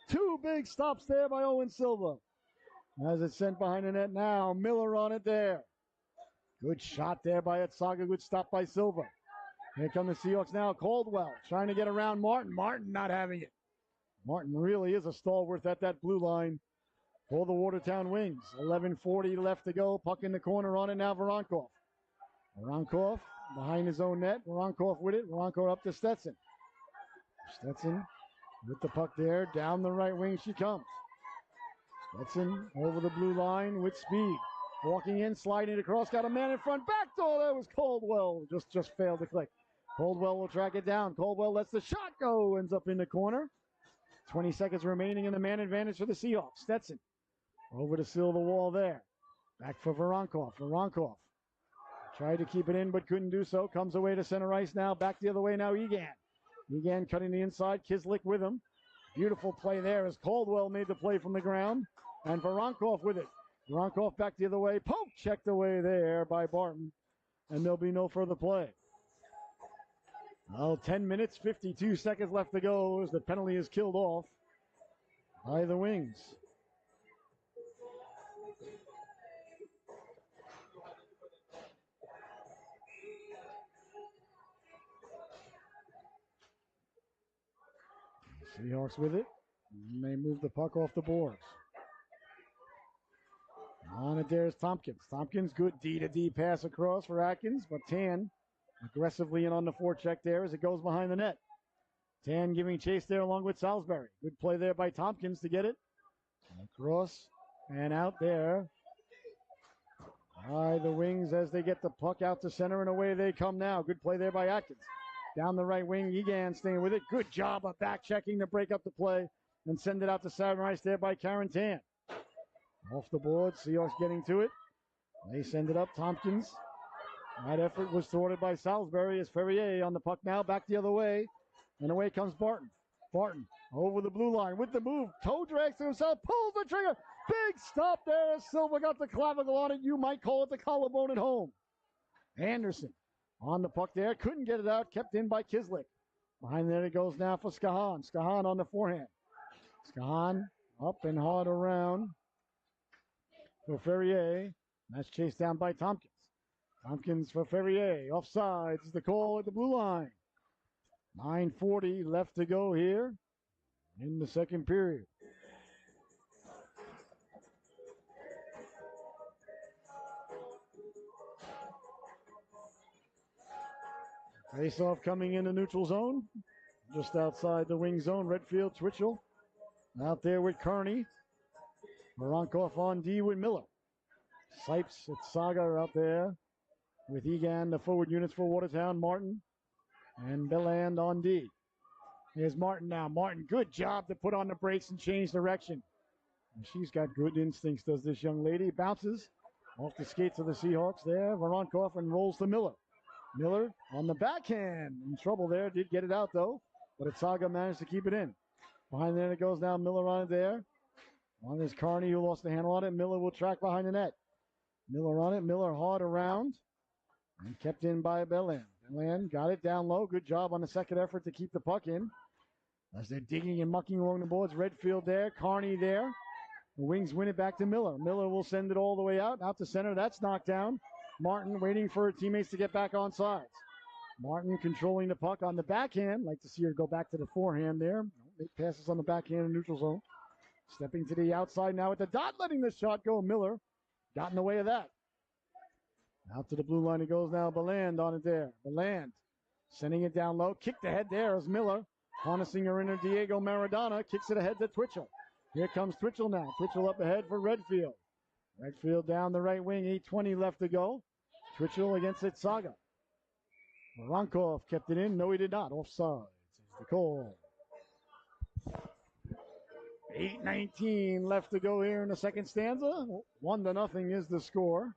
Two big stops there by Owen Silva. As it's sent behind the net now. Miller on it there. Good shot there by Itzaga. Good stop by Silva. Here come the Seahawks now. Caldwell trying to get around Martin. Martin not having it. Martin really is a stalwart at that blue line for the Watertown Wings. 11:40 left to go. Puck in the corner on it now. Voronkov. Voronkov behind his own net. Voronkov with it. Voronkov up to Stetson. Stetson with the puck there. Down the right wing she comes. Stetson over the blue line with speed. Walking in, sliding across. Got a man in front. Backdoor. That was Caldwell. Just failed to click. Caldwell will track it down. Caldwell lets the shot go. Ends up in the corner. 20 seconds remaining in the man advantage for the Seahawks. Stetson over to seal the wall there. Back for Voronkov. Voronkov tried to keep it in but couldn't do so. Comes away to center ice now. Back the other way now. Egan. Egan cutting the inside. Kislik with him. Beautiful play there as Caldwell made the play from the ground. And Voronkov with it. Voronkov back the other way. Poke checked away there by Barton. And there'll be no further play. Well, 10 minutes, 52 seconds left to go as the penalty is killed off by the Wings. Seahawks with it. And they move the puck off the boards. On it there's Tompkins. Tompkins, good D-to-D pass across for Atkins, but Tan aggressively in on the forecheck there as it goes behind the net. Tan giving chase there along with Salisbury. Good play there by Tompkins to get it. Across and out there by the wings as they get the puck out to center, and away they come now. Good play there by Atkins. Down the right wing, Egan staying with it. Good job of back checking to break up the play and send it out to Samurais there by Karen Tan. Off the board, Seahawks getting to it. They send it up, Tompkins. That effort was thwarted by Salisbury as Ferrier on the puck now, back the other way. And away comes Barton. Barton over the blue line with the move. Toe drags to himself, pulls the trigger. Big stop there as Silva got the clavicle on it. You might call it the collarbone at home. Anderson on the puck there. Couldn't get it out. Kept in by Kislik. Behind there it goes now for Skahan. Skahan on the forehand. Skahan up and hard around for Ferrier. That's chased down by Tompkins. Tompkins for Ferrier. Offsides is the call at the blue line. 9:40 left to go here in the second period. Face-off coming in the neutral zone. Just outside the wing zone. Redfield, Twitchell. Out there with Kearney. Voronkov on D with Miller. Sipes at Saga out there with Egan, the forward units for Watertown. Martin and Belland on D. Here's Martin now. Martin, good job to put on the brakes and change direction. And she's got good instincts, does this young lady. Bounces off the skates of the Seahawks there. Voronkov and rolls to Miller. Miller on the backhand. In trouble there. Did get it out, though. But Atsaga managed to keep it in. Behind there it goes now. Miller on it there. On is Kearney, who lost the handle on it. Miller will track behind the net. Miller on it. Miller hard around. And kept in by Belland. Belland got it down low. Good job on the second effort to keep the puck in. As they're digging and mucking along the boards. Redfield there. Kearney there. The Wings win it back to Miller. Miller will send it all the way out to center. That's knocked down. Martin waiting for her teammates to get back on sides. Martin controlling the puck on the backhand. Like to see her go back to the forehand there. Make passes on the backhand in neutral zone. Stepping to the outside now at the dot, letting the shot go. Miller got in the way of that. Out to the blue line it goes now. Belland on it there. Belland sending it down low. Kicked ahead there as Miller. Harnessing her inner Diego Maradona. Kicks it ahead to Twitchell. Here comes Twitchell now. Twitchell up ahead for Redfield. Redfield down the right wing. 8:20 left to go. Twitchell against Itsaga. Voronkov kept it in. No, he did not. Offside. Is the call. 8:19 left to go here in the second stanza. 1-0 is the score.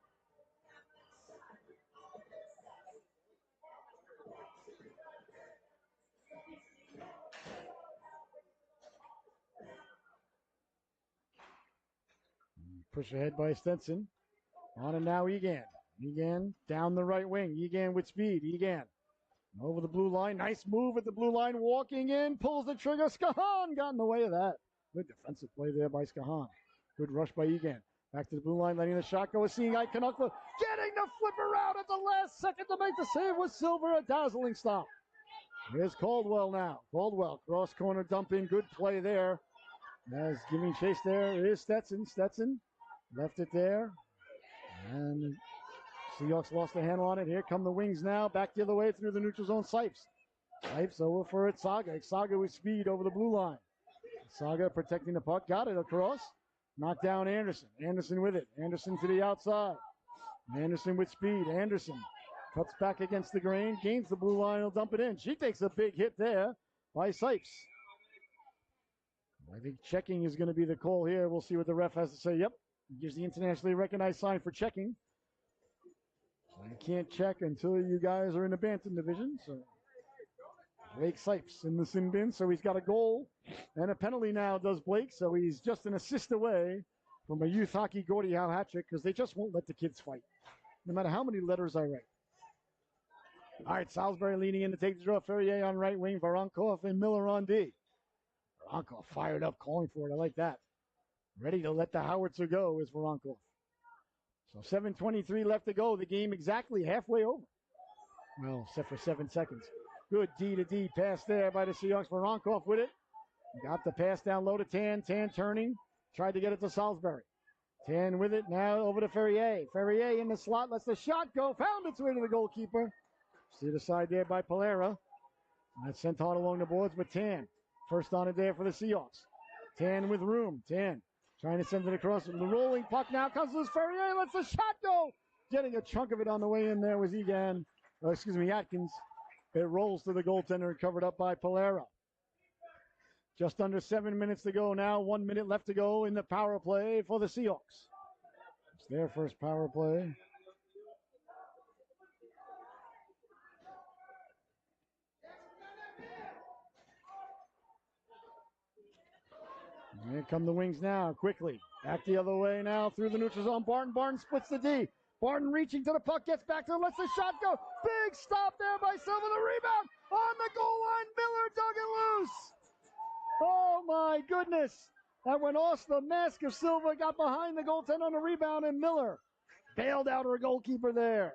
Push ahead by Stenson. On and now Egan. Egan down the right wing. Egan with speed. Egan over the blue line. Nice move at the blue line. Walking in. Pulls the trigger. Skahan got in the way of that. Good defensive play there by Skahan. Good rush by Egan. Back to the blue line. Letting the shot go. Seeing Ike Canuckla getting the flipper out at the last second to make the save with Silver. A dazzling stop. Here's Caldwell now. Caldwell cross corner dump in. Good play there. As giving chase there is Stetson. Stetson left it there. And Seahawks lost the handle on it. Here come the Wings now. Back the other way through the neutral zone. Sipes. Sipes over for Itsaga. Itsaga with speed over the blue line. Itsaga protecting the puck. Got it across. Knocked down Anderson. Anderson with it. Anderson to the outside. Anderson with speed. Anderson cuts back against the grain. Gains the blue line. He'll dump it in. She takes a big hit there by Sipes. I think checking is going to be the call here. We'll see what the ref has to say. Yep. Gives the internationally recognized sign for checking. So you can't check until you guys are in the Bantam division. So Blake Sipes in the sin bin. So he's got a goal and a penalty now, does Blake. So he's just an assist away from a youth hockey Gordie Howe hat trick because they just won't let the kids fight, no matter how many letters I write. All right, Salisbury leaning in to take the draw. Ferrier on right wing. Voronkov and Miller on D. Voronkov fired up, calling for it. I like that. Ready to let the howitzer go is Voronkov. So 7:23 left to go. The game exactly halfway over. Well, except for 7 seconds. Good D-to-D pass there by the Seahawks. Voronkov with it. Got the pass down low to Tan. Tan turning. Tried to get it to Salisbury. Tan with it now over to Ferrier. Ferrier in the slot. Lets the shot go. Found its way to the goalkeeper. See the side there by Polera. That's sent hard along the boards, but Tan. First on it there for the Seahawks. Tan with room. Tan trying to send it across. The rolling puck now comes to Ferrier. Lets the shot go. Getting a chunk of it on the way in there was Atkins. It rolls to the goaltender, covered up by Polera. Just under 7 minutes to go now. 1 minute left to go in the power play for the Seahawks. It's their first power play. And here come the Wings now, quickly. Back the other way now, through the neutral zone. Barton splits the D. Barton reaching to the puck, gets back to it, lets the shot go. Big stop there by Silva. The rebound on the goal line. Miller dug it loose. Oh, my goodness. That went off the mask of Silva, got behind the goaltender on the rebound, and Miller bailed out her goalkeeper there.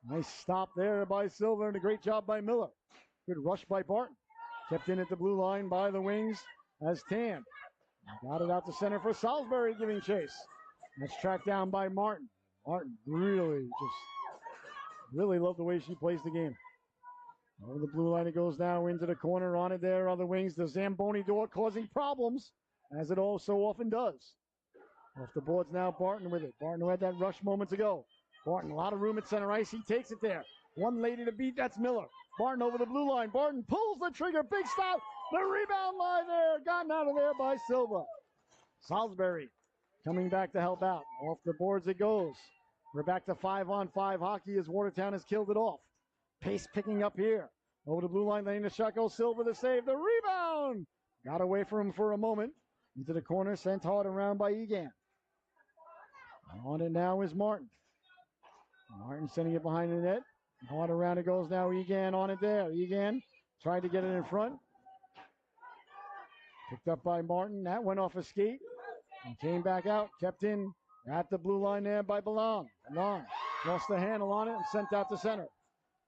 Nice stop there by Silva, and a great job by Miller. Good rush by Barton. Kept in at the blue line by the Wings as Tan got it out to center for Salisbury, giving chase. That's tracked down by Martin. Martin really loved the way she plays the game. Over the blue line it goes now into the corner. On it there are the Wings. The Zamboni door causing problems, as it all so often does. Off the boards now, Barton with it. Barton who had that rush moments ago. Barton, a lot of room at center ice. He takes it there. One lady to beat, that's Miller. Barton over the blue line. Barton pulls the trigger. Big stop. The rebound line there. Gotten out of there by Silva. Salisbury coming back to help out. Off the boards it goes. We're back to 5-on-5 hockey as Watertown has killed it off. Pace picking up here. Over the blue line, letting the shot go. Silva the save. The rebound. Got away from him for a moment. Into the corner, sent hard around by Egan. On it now is Martin. Martin sending it behind the net. Hard around it goes now. Egan on it there. Egan tried to get it in front. Picked up by Martin. That went off a skate and came back out. Kept in at the blue line there by Belong. Belong lost the handle on it and sent out to center.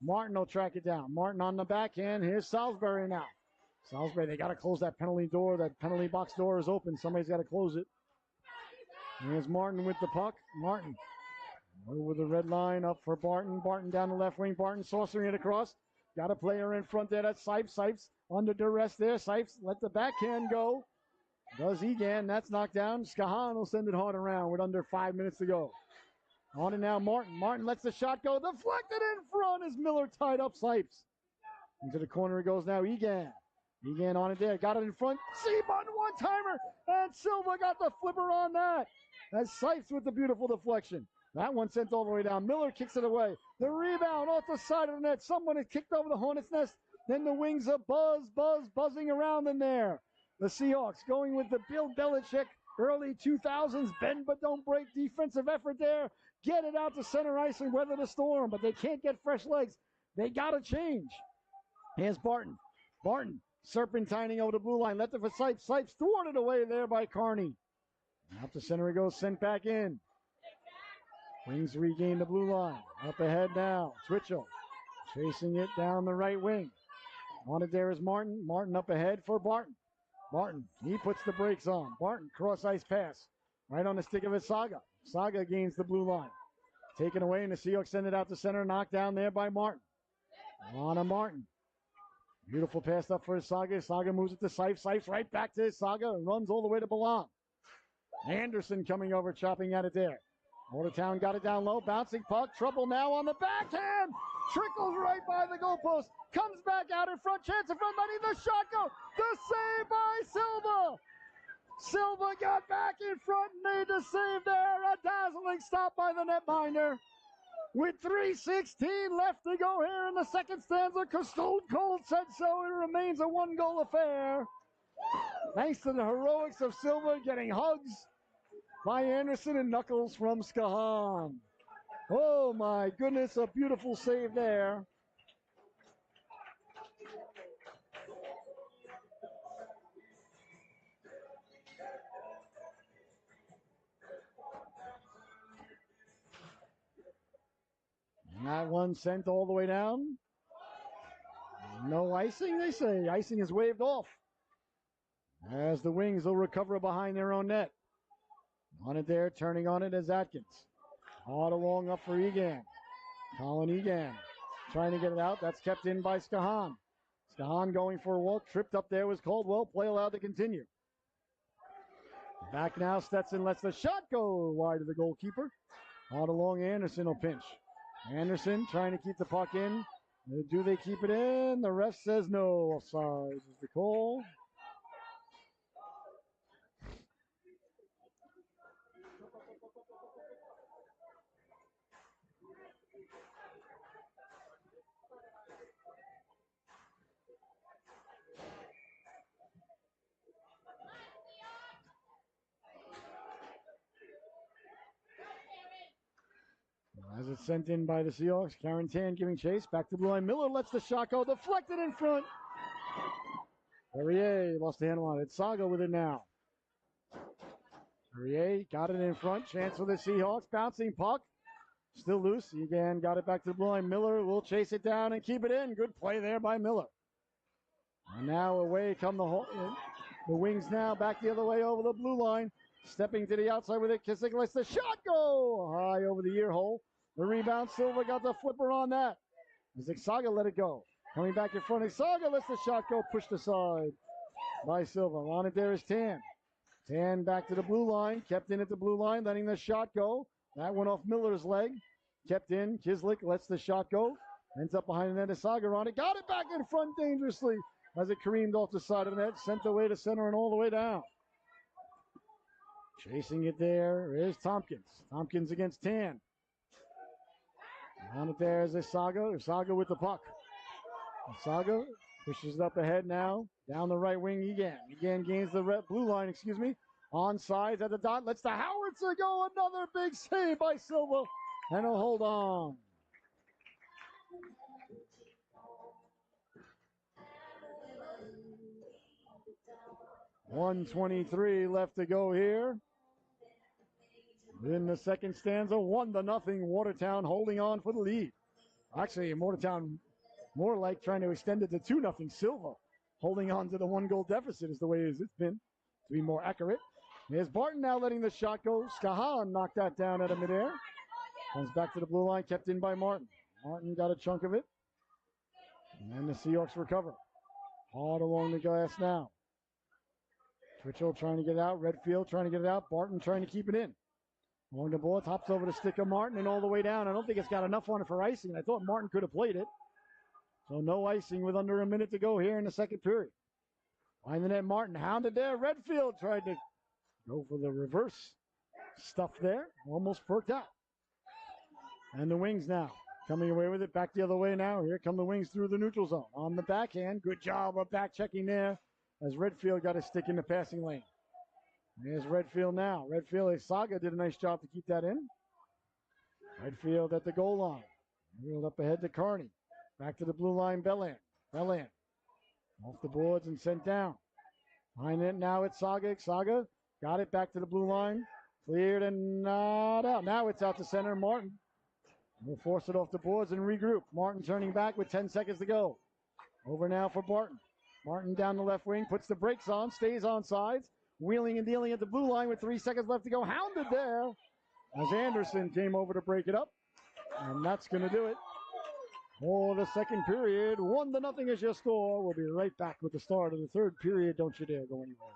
Martin will track it down. Martin on the backhand. Here's Salisbury now. Salisbury, they got to close that penalty door. That penalty box door is open. Somebody's got to close it. Here's Martin with the puck. Martin over the red line, up for Barton. Barton down the left wing. Barton saucering it across. Got a player in front there. That's Sipes. Sipes under duress there. Sipes let the backhand go. Does Egan. That's knocked down. Skahan will send it hard around with under 5 minutes to go. On it now, Martin. Martin lets the shot go. Deflected in front as Miller tied up Sipes. Into the corner it goes now. Egan. Egan on it there. Got it in front. C-button one-timer. And Silva got the flipper on that. As Sipes with the beautiful deflection. That one sent all the way down. Miller kicks it away. The rebound off the side of the net. Someone has kicked over the Hornets' nest. Then the Wings are buzzing around in there. The Seahawks going with the Bill Belichick early 2000s bend but don't break defensive effort there. Get it out to center ice and weather the storm, but they can't get fresh legs. They got to change. Here's Barton. Barton serpentining over the blue line. Left it for Sipes. Sipes thwarted away there by Carney. Out to center he goes, sent back in. Wings regain the blue line. Up ahead now. Twitchell chasing it down the right wing. On it there is Martin. Martin up ahead for Barton. Barton, he puts the brakes on. Barton, cross ice pass. Right on the stick of it, Saga. Saga gains the blue line. Taken away, and the Seahawks send it out to center. Knocked down there by Martin. On to Martin. Beautiful pass up for Saga. Saga moves it to Sipes. Sipes right back to Saga and runs all the way to Belong. Anderson coming over, chopping at it there. Watertown got it down low. Bouncing puck. Trouble now on the backhand. Trickles right by the goalpost. Comes back out in front. Chance in front. Letting the shot go. The save by Silva. Silva got back in front and made the save there. A dazzling stop by the netminder. With 3:16 left to go here in the second stanza, because Stone Cold said so, it remains a one-goal affair. Thanks to the heroics of Silva, getting hugs by Anderson and knuckles from Skahan. Oh my goodness, a beautiful save there. And that one sent all the way down. No icing, they say. Icing is waved off. as the Wings will recover behind their own net. On it there, turning on it as Atkins. Hard along up for Egan. Colin Egan trying to get it out. That's kept in by Skahan. Skahan going for a walk. Tripped up there was Caldwell. Play allowed to continue. Back now, Stetson lets the shot go wide of the goalkeeper. Hard along, Anderson will pinch. Anderson trying to keep the puck in. Do they keep it in? The ref says no. Offside is the call. As it's sent in by the Seahawks, Karen Tan giving chase. Back to blue line. Miller lets the shot go. Deflected in front. Perrier lost the handle on it. Saga with it now. Perrier got it in front. Chance for the Seahawks. Bouncing puck. Still loose. Egan got it back to the blue line. Miller will chase it down and keep it in. Good play there by Miller. And now away come the Wings now. Back the other way over the blue line. Stepping to the outside with it. Kissick lets the shot go high over the ear hole. The rebound, Silva got the flipper on that. As Ixaga let it go. Coming back in front, Ixaga lets the shot go, pushed aside by Silva. On it there is Tan. Tan back to the blue line, kept in at the blue line, letting the shot go. That went off Miller's leg. Kept in, Kislik lets the shot go. Ends up behind the net, Ixaga on it. Got it back in front dangerously as it careened off the side of the net, sent away to center and all the way down. Chasing it there is Tompkins. Tompkins against Tan. On it there is Ixaga. Ixaga with the puck. Ixaga pushes it up ahead now. Down the right wing, Egan. Egan gains the blue line, Onside at the dot. Lets the Howitzer go. Another big save by Silva. And he'll hold on. .123 left to go here. In the second stanza, 1-0. Watertown holding on for the lead. Actually, Watertown more like trying to extend it to 2-0. Silva holding on to the 1-goal deficit is the way it's been, to be more accurate. There's Barton now letting the shot go. Skahan knocked that down out of midair. Comes back to the blue line, kept in by Martin. Martin got a chunk of it. And the Seahawks recover. Hard along the glass now. Twitchell trying to get it out. Redfield trying to get it out. Barton trying to keep it in. Along the boards, hops over the stick of Martin and all the way down. I don't think it's got enough on it for icing. I thought Martin could have played it. So no icing with under a minute to go here in the second period. Behind the net, Martin hounded there. Redfield tried to go for the reverse stuff there. Almost perked out. And the Wings now coming away with it. Back the other way now. Here come the Wings through the neutral zone. On the backhand. Good job of back checking there as Redfield got a stick in the passing lane. There's Redfield now. Redfield, Saga did a nice job to keep that in. Redfield at the goal line. Wheeled up ahead to Carney. Back to the blue line, Belland. Belland off the boards and sent down. Behind it now it's Saga. Saga got it back to the blue line. Cleared and not out. Now it's out to center. Martin will force it off the boards and regroup. Martin turning back with 10 seconds to go. Over now for Barton. Martin down the left wing, puts the brakes on, stays on sides. Wheeling and dealing at the blue line with 3 seconds left to go. Hounded there as Anderson came over to break it up. And that's going to do it for the second period. 1-0 is your score. We'll be right back with the start of the third period. Don't you dare go anywhere.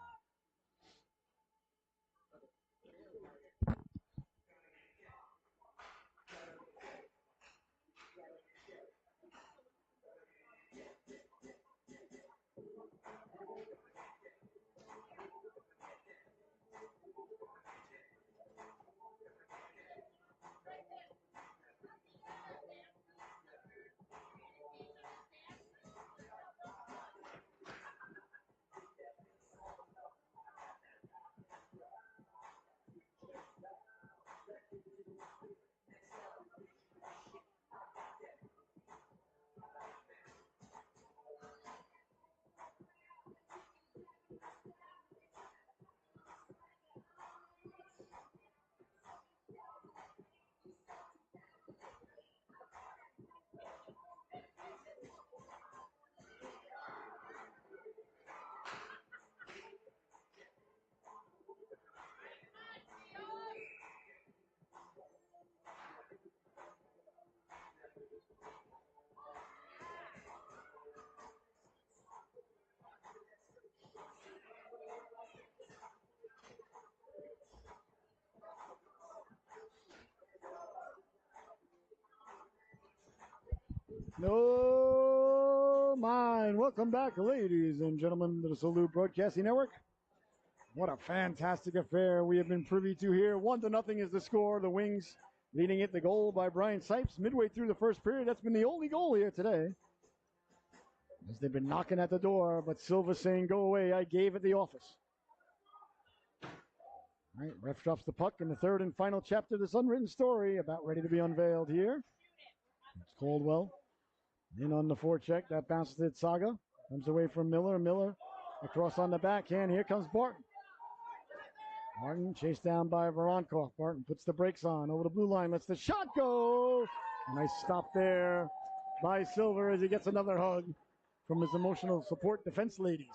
No mind. Welcome back, ladies and gentlemen, to the Salute Broadcasting Network. What a fantastic affair we have been privy to here. 1-0 is the score. The Wings leading it. The goal by Brian Sipes midway through the first period. That's been the only goal here today, as they've been knocking at the door, but Silva saying, "Go away, I gave at the office." All right, ref drops the puck in the third and final chapter of this unwritten story, about ready to be unveiled here. It's Caldwell in on the forecheck. That bounces to Saga. Comes away from Miller. Miller across on the backhand. Here comes Barton. Barton chased down by Voronkov. Barton puts the brakes on over the blue line. Lets the shot go. A nice stop there by Silver as he gets another hug from his emotional support defense ladies.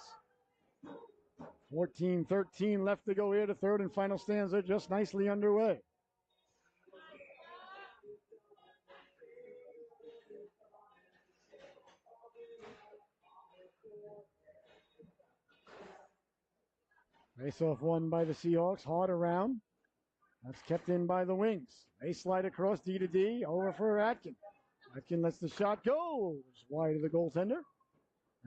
14-13 left to go here. The third and final stanza just nicely underway. Face-off won by the Seahawks. Hard around. That's kept in by the Wings. They slide across D to D. Over for Atkin. Atkin lets the shot go. It's wide of the goaltender.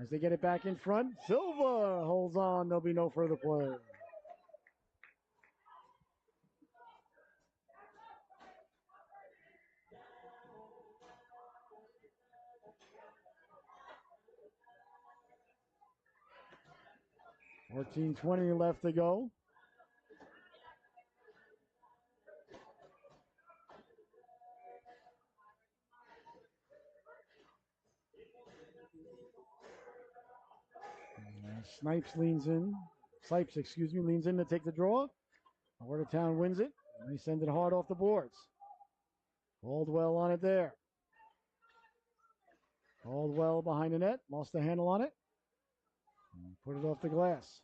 As they get it back in front, Silva holds on. There'll be no further play. $14:20 left to go. Sipes leans in to take the draw. Watertown wins it, and they send it hard off the boards. Caldwell on it there. Caldwell behind the net, lost the handle on it, and put it off the glass.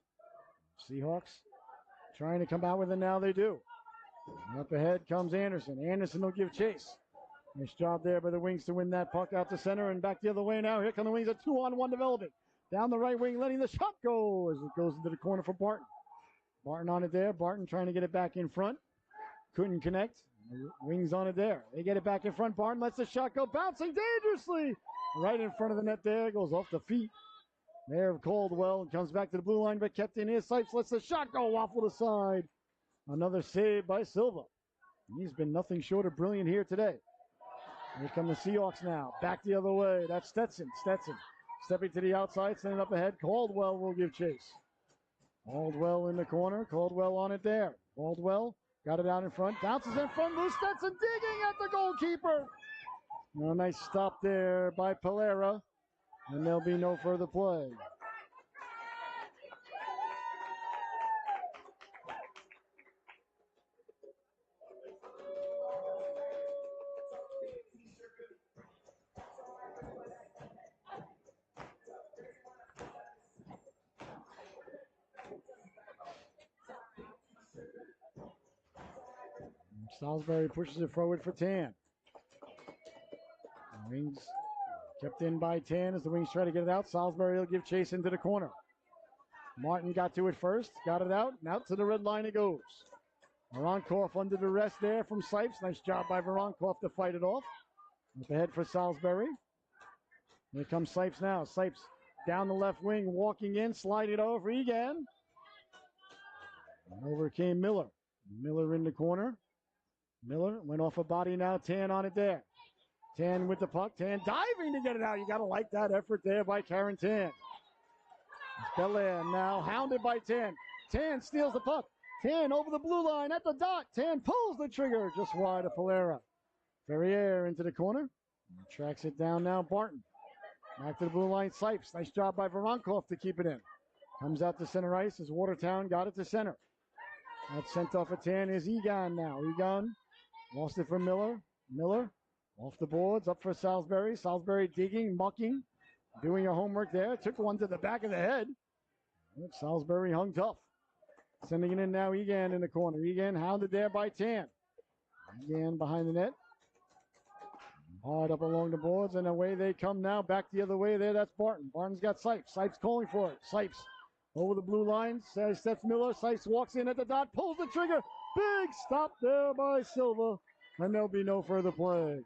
Seahawks trying to come out with it now, they do. Up ahead comes Anderson. Anderson will give chase. Nice job there by the Wings to win that puck out to center and back the other way now. Here come the Wings, a 2-on-1 development. Down the right wing, letting the shot go as it goes into the corner for Barton. Barton on it there. Barton trying to get it back in front. Couldn't connect. Wings on it there. They get it back in front. Barton lets the shot go, bouncing dangerously. Right in front of the net there. Goes off the feet there of Caldwell and comes back to the blue line, but kept in his sights. Lets the shot go waffle aside. Another save by Silva. He's been nothing short of brilliant here today. Here come the Seahawks now. Back the other way. That's Stetson. Stetson stepping to the outside, sending up ahead. Caldwell will give chase. Caldwell in the corner. Caldwell on it there. Caldwell got it out in front. Bounces in front. Loose Stetson digging at the goalkeeper. A nice stop there by Pereira. And there'll be no further play. Salisbury pushes it forward for Tan. The Wings kept in by Tan as the Wings try to get it out. Salisbury will give chase into the corner. Martin got to it first, got it out, and out to the red line it goes. Voronkov under the rest there from Sipes. Nice job by Voronkov to fight it off. Up ahead for Salisbury. Here comes Sipes now. Sipes down the left wing, walking in, sliding it over Egan. And over came Miller. Miller in the corner. Miller went off a body now. Tan on it there. Tan with the puck. Tan diving to get it out. You got to like that effort there by Karen Tan. Belair now hounded by Tan. Tan steals the puck. Tan over the blue line at the dot. Tan pulls the trigger just wide of Pereira. Ferrier into the corner. Tracks it down now. Barton. Back to the blue line. Sipes. Nice job by Voronkov to keep it in. Comes out to center ice as Watertown got it to center. That's sent off at Tan is Egan now. Egan lost it for Miller. Miller off the boards, up for Salisbury. Salisbury digging, mucking, doing your homework there. Took one to the back of the head. Salisbury hung tough. Sending it in now, Egan in the corner. Egan hounded there by Tan. Egan behind the net. Hard up along the boards, and away they come now. Back the other way there, that's Barton. Barton's got Sipes. Sipes calling for it. Sipes over the blue line. Steps Miller. Sipes walks in at the dot, pulls the trigger. Big stop there by Silva, and there'll be no further play.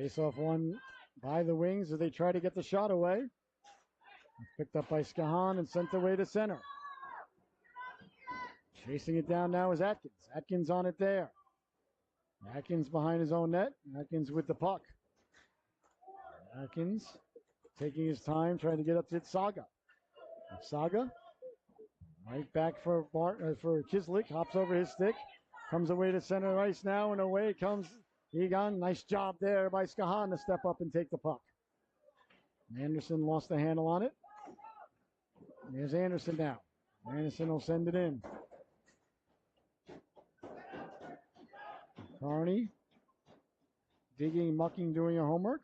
Face-off one by the Wings as they try to get the shot away. Picked up by Skahan and sent away to center. Chasing it down now is Atkins. Atkins on it there. Atkins behind his own net. Atkins with the puck. Atkins taking his time, trying to get up to Saga. Saga right back for Kislik. Hops over his stick. Comes away to center ice now, and away comes Egon. Nice job there by Skahan to step up and take the puck. Anderson lost the handle on it. There's Anderson now. Anderson will send it in. Carney digging, mucking, doing her homework.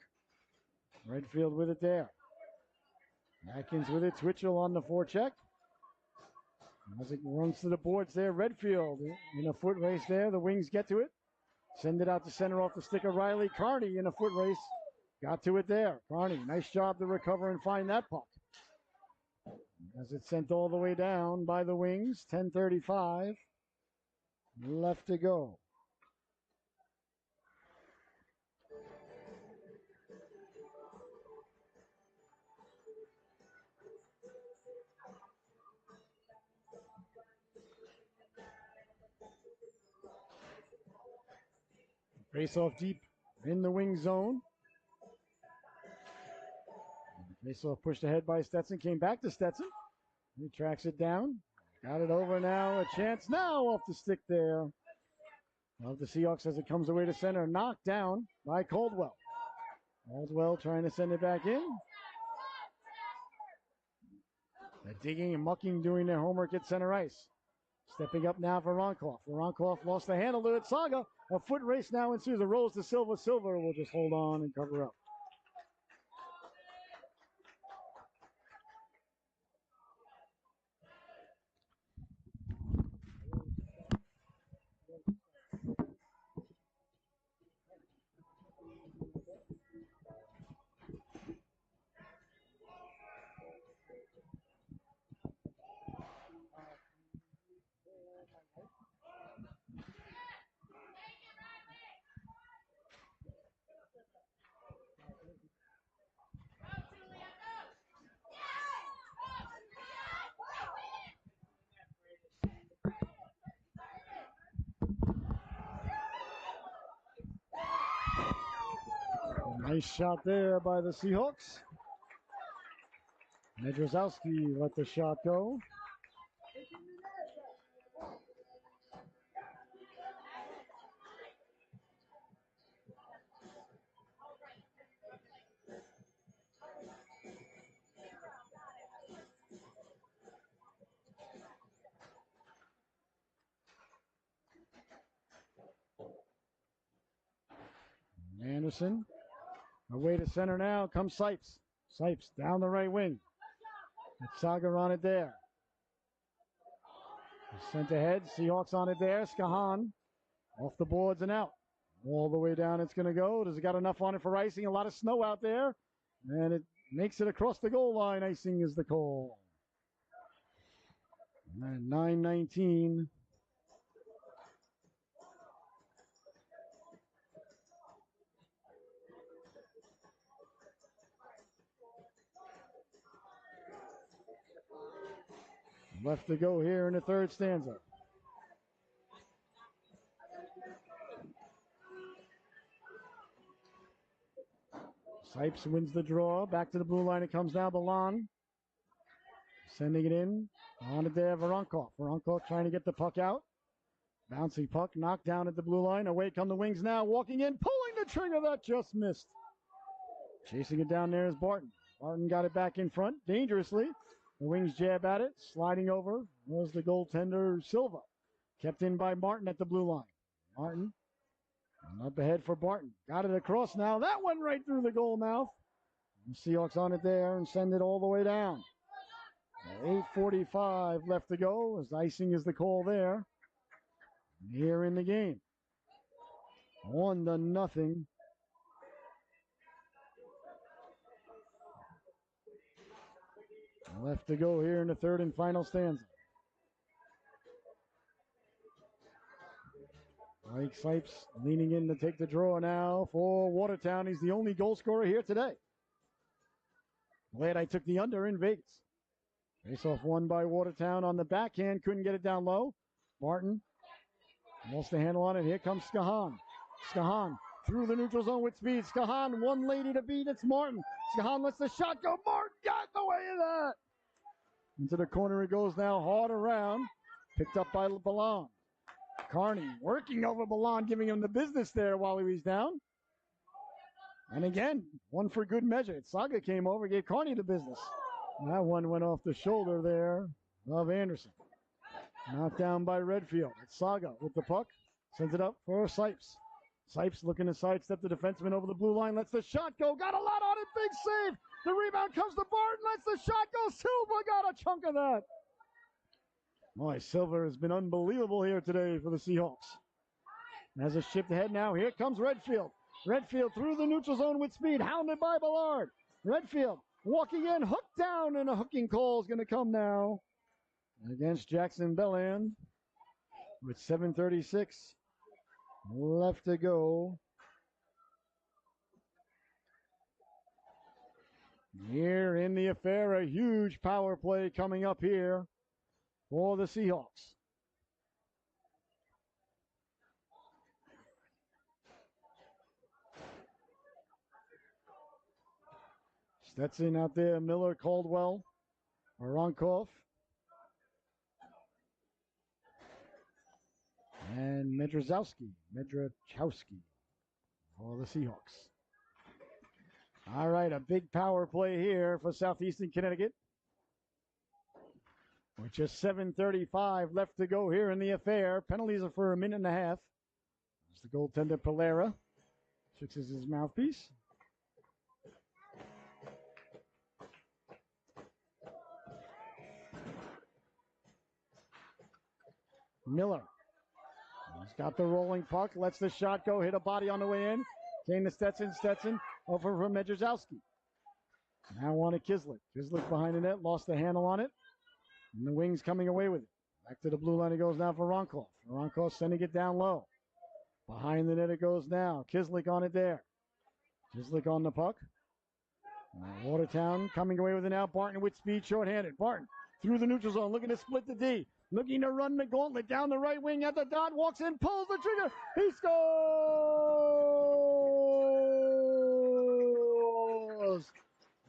Redfield with it there. Atkins with it. Twitchell on the forecheck. As it runs to the boards there, Redfield in a foot race there. The Wings get to it. Send it out to center off the stick of Riley. Carney in a foot race. Got to it there. Carney, nice job to recover and find that puck. As it's sent all the way down by the Wings. 10:35 left to go. Face off deep in the wing zone. Face off pushed ahead by Stetson. Came back to Stetson. He tracks it down. Got it over now. A chance now off the stick there of the Seahawks as it comes away to center. Knocked down by Caldwell. Caldwell trying to send it back in. They're digging and mucking, doing their homework at center ice. Stepping up now for Ronkoff. Ronkoff lost the handle to it. Saga, a foot race now ensues. A rolls to Silva. Silva will just hold on and cover up. Nice shot there by the Seahawks. Nedrozowski let the shot go. Anderson away to center now. Comes Sipes. Sipes down the right wing. Saga on it there. Sent ahead. Seahawks on it there. Skahan off the boards and out. All the way down it's going to go. Does it got enough on it for icing? A lot of snow out there. And it makes it across the goal line. Icing is the call. And 9:19. Left to go here in the third stanza. Sipes wins the draw. Back to the blue line it comes now. Balan sending it in. On it there, Voronkov. Voronkov trying to get the puck out. Bouncy puck knocked down at the blue line. Away come the Wings now. Walking in, pulling the trigger. That just missed. Chasing it down there is Barton. Barton got it back in front dangerously. The Wings jab at it. Sliding over was the goaltender Silva. Kept in by Martin at the blue line. Martin up ahead for Barton. Got it across now. That went right through the goal mouth. The Seahawks on it there and send it all the way down. 8:45 left to go as icing is the call there. Here in the game. 1-0. Left to go here in the third and final stanza. Mike Sipes leaning in to take the draw now for Watertown. He's the only goal scorer here today. Glad I took the under in Vegas. Face-off won by Watertown on the backhand. Couldn't get it down low. Martin lost the handle on it. Here comes Skahan. Skahan through the neutral zone with speed. Skahan, one lady to beat. It's Martin. Skahan lets the shot go. Martin got in the way of that. Into the corner it goes now. Hard around. Picked up by Ballon. Carney working over Ballon, giving him the business there while he was down. And again, one for good measure. Saga came over, gave Carney the business. That one went off the shoulder there of Anderson. Knocked down by Redfield. It's Saga with the puck. Sends it up for Sipes. Sipes looking to sidestep the defenseman over the blue line. Lets the shot go. Got a lot on it. Big save. The rebound comes to Barton. Lets the shot go. Silva got a chunk of that. Boy, Silva has been unbelievable here today for the Seahawks. Has a shift ahead now. Here comes Redfield. Redfield through the neutral zone with speed. Hounded by Ballard. Redfield walking in. Hooked down. And a hooking call is going to come now against Jackson Belland with 7:36 left to go. Here in the affair, a huge power play coming up here for the Seahawks. Stetson out there, Miller, Caldwell, Voronkov, and Medrachowski for the Seahawks. All right, a big power play here for Southeastern Connecticut. With just 7:35 left to go here in the affair. Penalties are for a minute and a half. It's the goaltender Pelera. Fixes his mouthpiece. Miller. He's got the rolling puck. Lets the shot go. Hit a body on the way in. Came to Stetson. Stetson over from Medrachowski. Now on to Kislik. Kislik behind the net. Lost the handle on it. And the Wings coming away with it. Back to the blue line it goes now for Voronkov. Voronkov sending it down low. Behind the net it goes now. Kislik on it there. Kislik on the puck. Watertown coming away with it now. Barton with speed, shorthanded. Barton through the neutral zone, looking to split the D. Looking to run the gauntlet down the right wing at the dot. Walks in, pulls the trigger. He scores!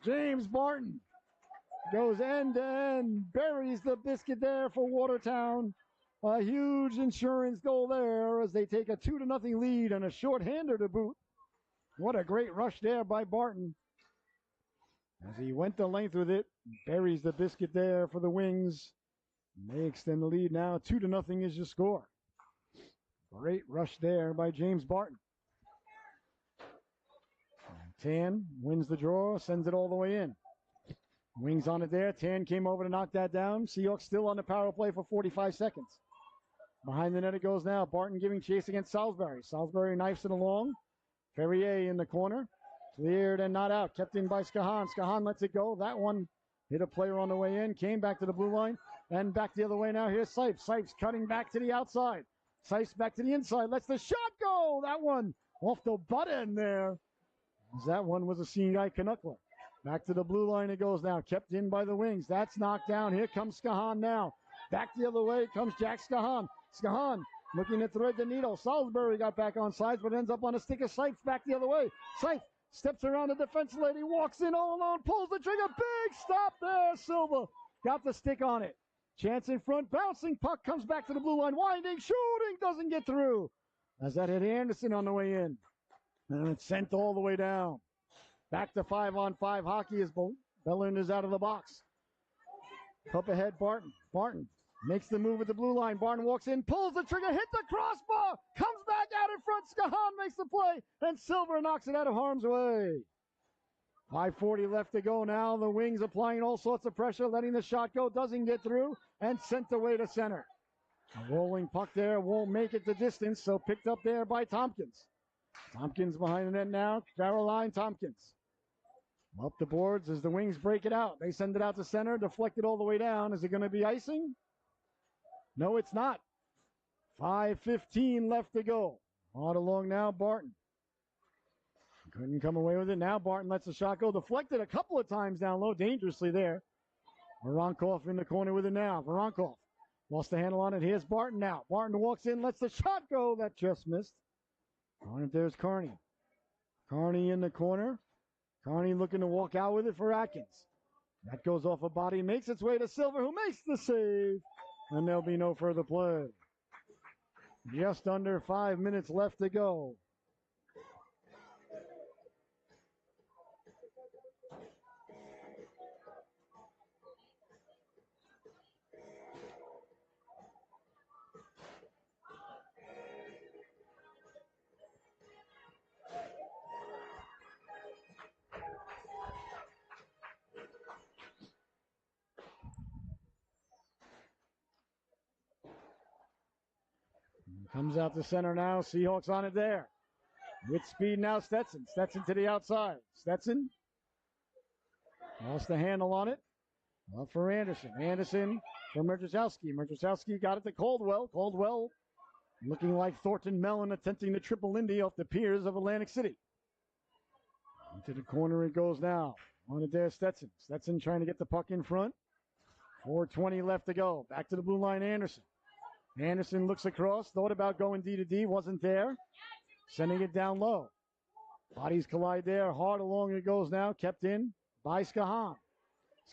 James Barton goes end to end. Buries the biscuit there for Watertown. A huge insurance goal there as they take a 2-0 lead and a shorthander to boot. What a great rush there by Barton. As he went the length with it, buries the biscuit there for the Wings. They extend the lead now. 2-0 is your score. Great rush there by James Barton. Tan wins the draw, sends it all the way in. Wings on it there. Tan came over to knock that down. Seahawks still on the power play for 45 seconds. Behind the net it goes now. Barton giving chase against Salisbury. Salisbury knifes it along. Ferrier in the corner. Cleared and not out. Kept in by Skahan. Skahan lets it go. That one hit a player on the way in. Came back to the blue line. And back the other way now. Here's Sipes. Sipes cutting back to the outside. Sipes back to the inside. Lets the shot go. That one off the butt end there. That one was a seeing guy Canuckler. Back to the blue line it goes now. Kept in by the Wings. That's knocked down. Here comes Skahan now. Back the other way comes Jack Skahan. Skahan looking to thread the needle. Salisbury got back on sides, but ends up on a stick of Sipes back the other way. Sipes steps around the defense lady, walks in all alone, pulls the trigger. Big stop there. Silva got the stick on it. Chance in front. Bouncing puck comes back to the blue line. Winding, shooting, doesn't get through. As that hit Anderson on the way in. And it's sent all the way down. Back to 5-on-5 hockey as Bellin is out of the box. Up ahead, Barton. Barton makes the move at the blue line. Barton walks in, pulls the trigger, hit the crossbar, comes back out in front. Skahan makes the play, and Silver knocks it out of harm's way. 5:40 left to go now. The Wings applying all sorts of pressure, letting the shot go, doesn't get through, and sent away to center. A rolling puck there won't make it the distance, so picked up there by Tompkins. Tompkins behind the net now. Caroline Tompkins. Up the boards as the Wings break it out. They send it out to center, deflected all the way down. Is it going to be icing? No, it's not. 5:15 left to go. On along now, Barton. Couldn't come away with it. Now Barton lets the shot go. Deflected a couple of times down low, dangerously there. Voronkov in the corner with it now. Voronkov lost the handle on it. Here's Barton now. Barton walks in, lets the shot go. That just missed. On it, there's Carney. Carney in the corner. Carney looking to walk out with it for Atkins. That goes off a body, makes its way to Silver, who makes the save. And there'll be no further play. Just under 5 minutes left to go. Comes out to center now. Seahawks on it there. With speed now, Stetson. Stetson to the outside. Stetson lost the handle on it. Up for Anderson. Anderson for Merchowski. Merchowski got it to Caldwell. Caldwell looking like Thornton Mellon attempting the triple Indy off the piers of Atlantic City. Into the corner it goes now. On it there, Stetson. Stetson trying to get the puck in front. 4:20 left to go. Back to the blue line, Anderson. Anderson looks across, thought about going D to D, wasn't there. Sending it down low. Bodies collide there. Hard along it goes now. Kept in by Skahan.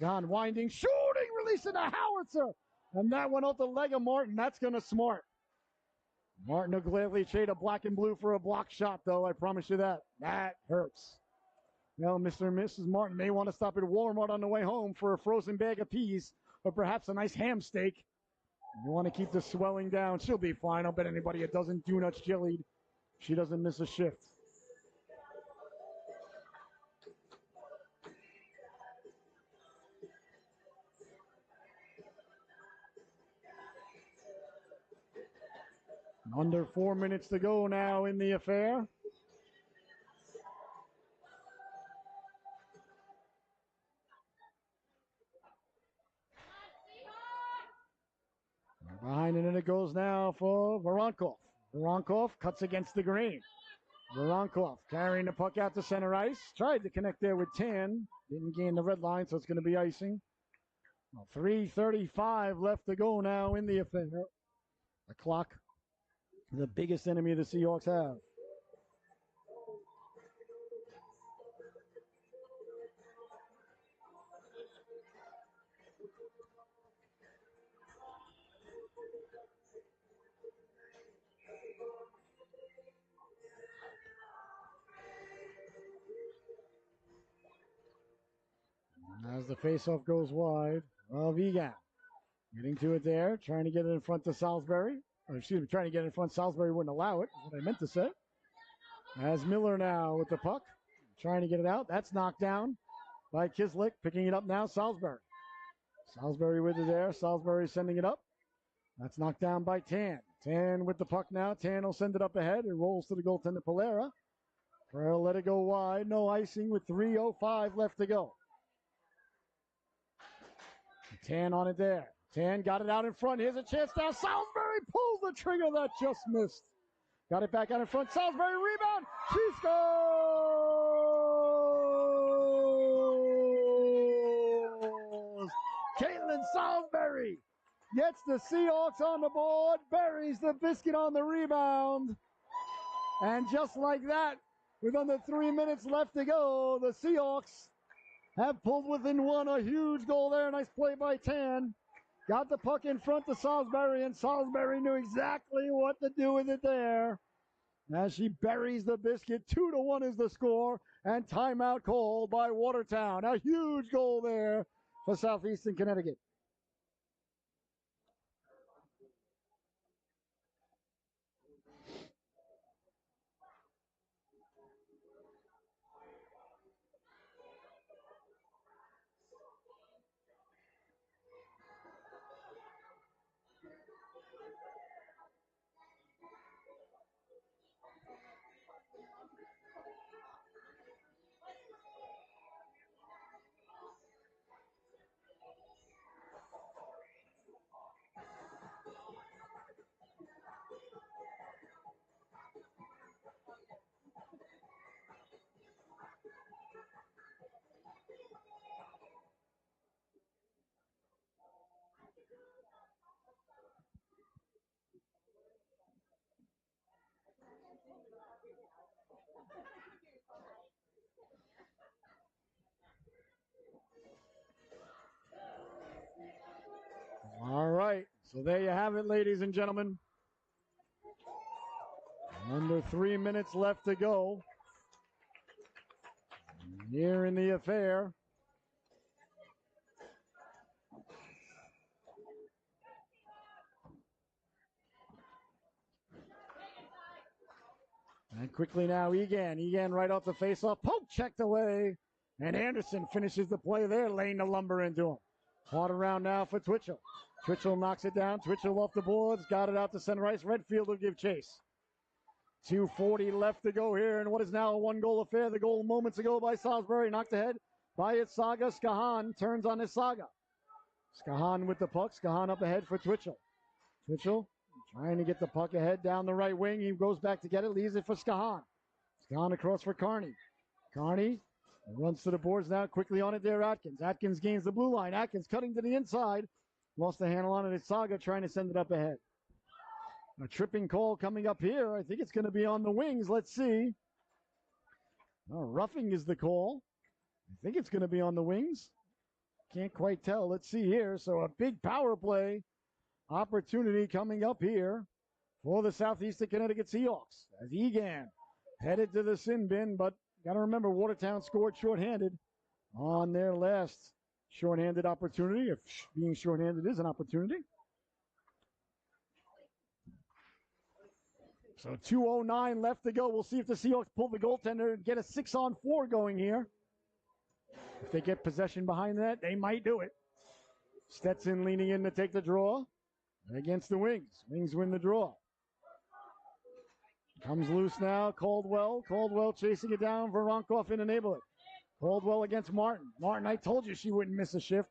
Skahan winding, shooting, releasing a howitzer. And that went off the leg of Martin. That's going to smart. Martin will gladly trade a black and blue for a block shot, though. I promise you that. That hurts. Well, Mr. and Mrs. Martin may want to stop at Walmart on the way home for a frozen bag of peas or perhaps a nice ham steak. You want to keep the swelling down. She'll be fine. I'll bet anybody it doesn't do nuts jellied. She doesn't miss a shift. Under 4 minutes to go now in the affair. Behind it, and it goes now for Voronkov. Voronkov cuts against the grain. Voronkov carrying the puck out to center ice. Tried to connect there with Tan. Didn't gain the red line, so it's going to be icing. 3:35 left to go now in the affair. The clock, the biggest enemy the Seahawks have. As the faceoff goes wide, Vigan getting to it there, trying to get it in front to Salisbury. Or excuse me, trying to get it in front. Salisbury wouldn't allow it, is what I meant to say. As Miller now with the puck, trying to get it out. That's knocked down by Kislik, picking it up now, Salisbury. Salisbury with it there. Salisbury sending it up. That's knocked down by Tan. Tan with the puck now. Tan will send it up ahead. It rolls to the goaltender, Polera. Pereira let it go wide. No icing with 3:05 left to go. Tan on it there. Tan got it out in front. Here's a chance now. Salisbury pulls the trigger. That just missed. Got it back out in front. Salisbury rebound. She scores! Caitlin Salisbury gets the Seahawks on the board. Buries the biscuit on the rebound. And just like that, with under 3 minutes left to go, the Seahawks have pulled within one. A huge goal there. Nice play by Tan. Got the puck in front to Salisbury, and Salisbury knew exactly what to do with it there. As she buries the biscuit, 2-1 is the score, and timeout called by Watertown. A huge goal there for Southeastern Connecticut. All right, so there you have it, ladies and gentlemen. Under 3 minutes left to go here in the affair. And quickly now, Egan. Egan right off the faceoff. Poke checked away. And Anderson finishes the play there, laying the lumber into him. Hard around now for Twitchell. Twitchell knocks it down. Twitchell off the boards. Got it out to center ice. Redfield will give chase. 2:40 left to go here in what is now a one-goal affair. The goal moments ago by Salisbury. Knocked ahead by Itsaga. Skahan turns on Itsaga. Skahan with the puck. Skahan up ahead for Twitchell. Twitchell trying to get the puck ahead down the right wing. He goes back to get it. Leaves it for Skahan. Skahan across for Carney. Carney runs to the boards now. Quickly on it there, Atkins. Atkins gains the blue line. Atkins cutting to the inside. Lost the handle on it. It's Saga trying to send it up ahead. A tripping call coming up here. I think it's going to be on the wings. Let's see. Roughing is the call. I think it's going to be on the wings. Can't quite tell. Let's see here. So a big power play opportunity coming up here for the Southeastern Connecticut Seahawks. As Egan headed to the sin bin, but got to remember Watertown scored shorthanded on their last shorthanded opportunity, if being shorthanded is an opportunity. So 2:09 left to go. We'll see if the Seahawks pull the goaltender and get a 6-on-4 going here. If they get possession behind that, they might do it. Stetson leaning in to take the draw against the Wings. Wings win the draw. Comes loose now, Caldwell. Caldwell chasing it down. Voronkov in the neighborhood. Caldwell against Martin. Martin, I told you she wouldn't miss a shift.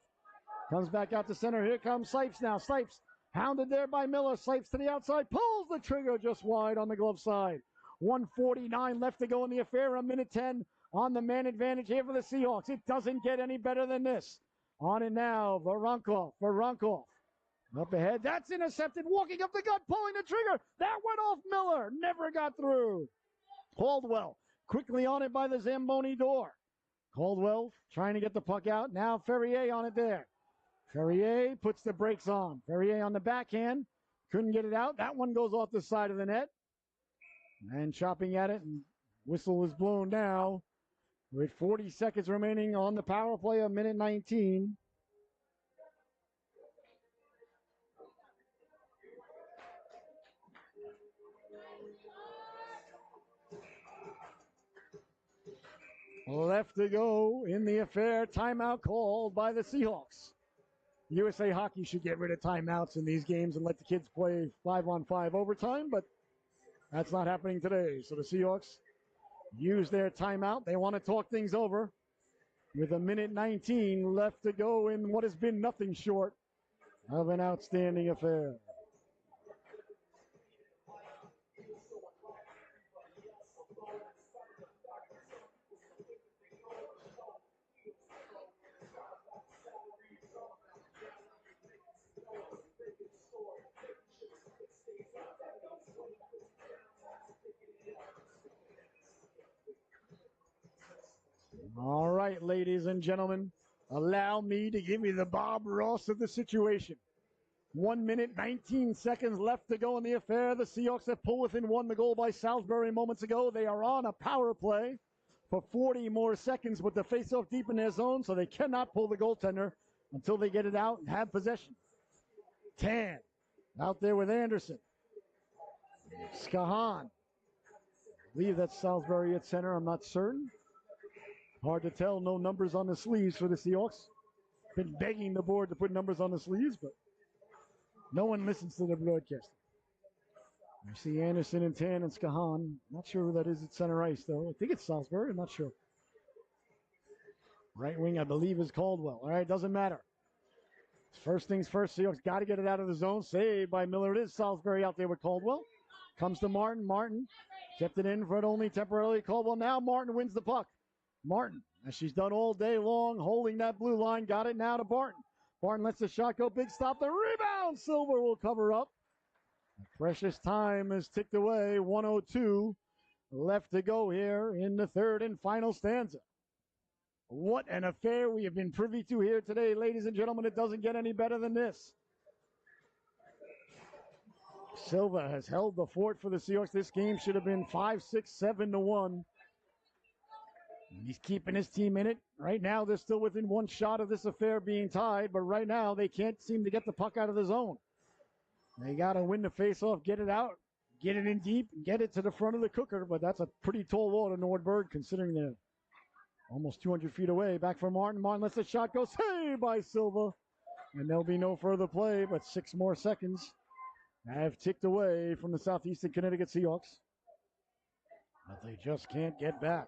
Comes back out to center. Here comes Sipes now. Sipes hounded there by Miller. Sipes to the outside. Pulls the trigger just wide on the glove side. 1:49 left to go in the affair. 1:10 on the man advantage here for the Seahawks. It doesn't get any better than this. On it now, Voronkov. Voronkov. Up ahead. That's intercepted. Walking up the gut. Pulling the trigger. That went off Miller. Never got through. Caldwell quickly on it by the Zamboni door. Caldwell trying to get the puck out. Now Ferrier on it there. Ferrier puts the brakes on. Ferrier on the backhand. Couldn't get it out. That one goes off the side of the net. And chopping at it. And whistle is blown now. With 40 seconds remaining on the power play, 1:19. Left to go in the affair. Timeout called by the Seahawks. USA Hockey should get rid of timeouts in these games and let the kids play 5-on-5 overtime, but that's not happening today. So the Seahawks use their timeout. They want to talk things over with 1:19 left to go in what has been nothing short of an outstanding affair. All right, ladies and gentlemen, allow me to give you the Bob Ross of the situation. 1:19 left to go in the affair. The Seahawks have pulled within one. The goal by Salisbury moments ago. They are on a power play for 40 more seconds with the faceoff deep in their zone, so they cannot pull the goaltender until they get it out and have possession. Tan out there with Anderson. Skahan. I believe that's Salisbury at center. I'm not certain. Hard to tell. No numbers on the sleeves for the Seahawks. Been begging the board to put numbers on the sleeves, but no one listens to the broadcast. I see Anderson and Tan and Skahan. Not sure who that is at center ice, though. I think it's Salisbury. I'm not sure. Right wing, I believe, is Caldwell. All right, doesn't matter. First things first, Seahawks got to get it out of the zone. Saved by Miller. It is Salisbury out there with Caldwell. Comes to Martin. Martin kept it in for it only temporarily. Caldwell now. Martin wins the puck. Martin, as she's done all day long, holding that blue line. Got it now to Barton. Barton lets the shot go. Big stop. The rebound. Silver will cover up. Precious time is ticked away. 1:02 left to go here in the third and final stanza. What an affair we have been privy to here today, ladies and gentlemen. It doesn't get any better than this. Silva has held the fort for the Seahawks. This game should have been 5, 6, 7-1. He's keeping his team in it. Right now, they're still within one shot of this affair being tied, but right now they can't seem to get the puck out of the zone. They got to win the faceoff, get it out, get it in deep, get it to the front of the cooker, but that's a pretty tall wall to Nordberg considering they're almost 200 feet away. Back for Martin. Martin lets the shot go. Saved by Silva. And there'll be no further play, but 6 more seconds have ticked away from the Southeastern Connecticut Seahawks. But they just can't get back.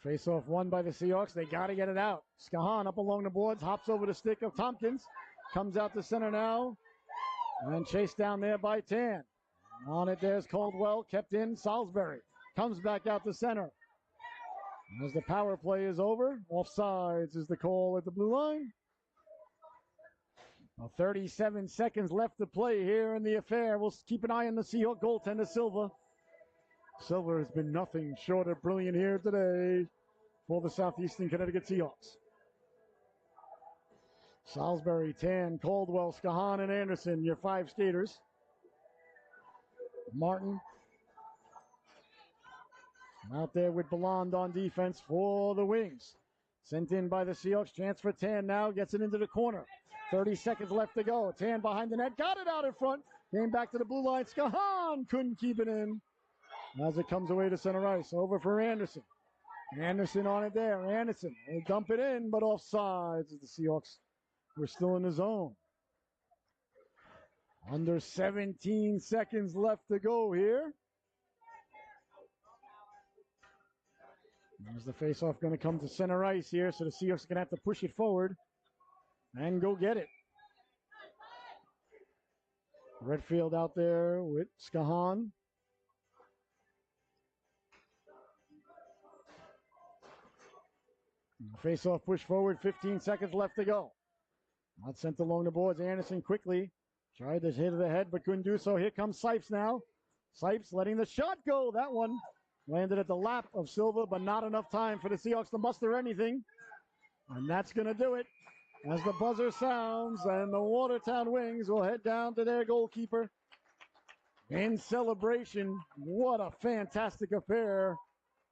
Face-off won by the Seahawks. They got to get it out. Skahan up along the boards, hops over the stick of Tompkins. Comes out to center now. And chased down there by Tan. On it there's Caldwell. Kept in Salisbury. Comes back out to center. As the power play is over, offsides is the call at the blue line. Well, 37 seconds left to play here in the affair. We'll keep an eye on the Seahawk goaltender, Silva. Silva has been nothing short of brilliant here today for the Southeastern Connecticut Seahawks. Salisbury, Tan, Caldwell, Skahan, and Anderson, your 5 skaters. Martin out there with Belland on defense for the Wings. Sent in by the Seahawks. Chance for Tan now. Gets it into the corner. 30 seconds left to go. Tan behind the net. Got it out in front. Came back to the blue line. Skahan couldn't keep it in. As it comes away to center ice. Over for Anderson. Anderson on it there. Anderson. They dump it in, but offsides as the Seahawks were still in the zone. Under 17 seconds left to go here. There's the faceoff going to come to center ice here, so the Seahawks are going to have to push it forward and go get it. Redfield out there with Skahan. Face-off push forward, 15 seconds left to go. Not sent along the boards. Anderson quickly tried to hit the head, but couldn't do so. Here comes Sipes now. Sipes letting the shot go. That one landed at the lap of Silva, but not enough time for the Seahawks to muster anything. And that's going to do it as the buzzer sounds, and the Watertown Wings will head down to their goalkeeper in celebration. What a fantastic affair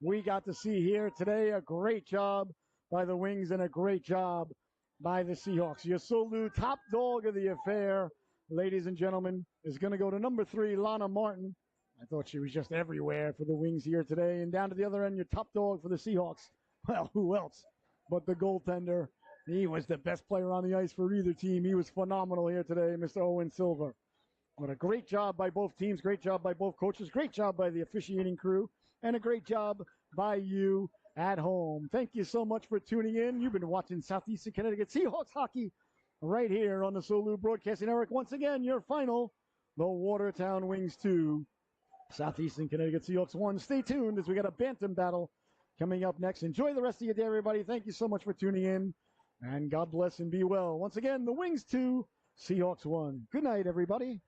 we got to see here today. A great job by the Wings and a great job by the Seahawks. Your Solu top dog of the affair, ladies and gentlemen, is going to go to number 3, Lana Martin. I thought she was just everywhere for the Wings here today. And down to the other end, your top dog for the Seahawks. Well, who else but the goaltender? He was the best player on the ice for either team. He was phenomenal here today, Mr. Owen Silver. What a great job by both teams. Great job by both coaches. Great job by the officiating crew. And a great job by you at home. Thank you so much for tuning in. You've been watching Southeastern Connecticut Seahawks hockey right here on the Solu Broadcasting Network. Once again, your final, the Watertown Wings 2, Southeastern Connecticut Seahawks 1. Stay tuned as we got a bantam battle coming up next. Enjoy the rest of your day, everybody. Thank you so much for tuning in, and God bless and be well. Once again, the Wings 2, Seahawks 1. Good night, everybody.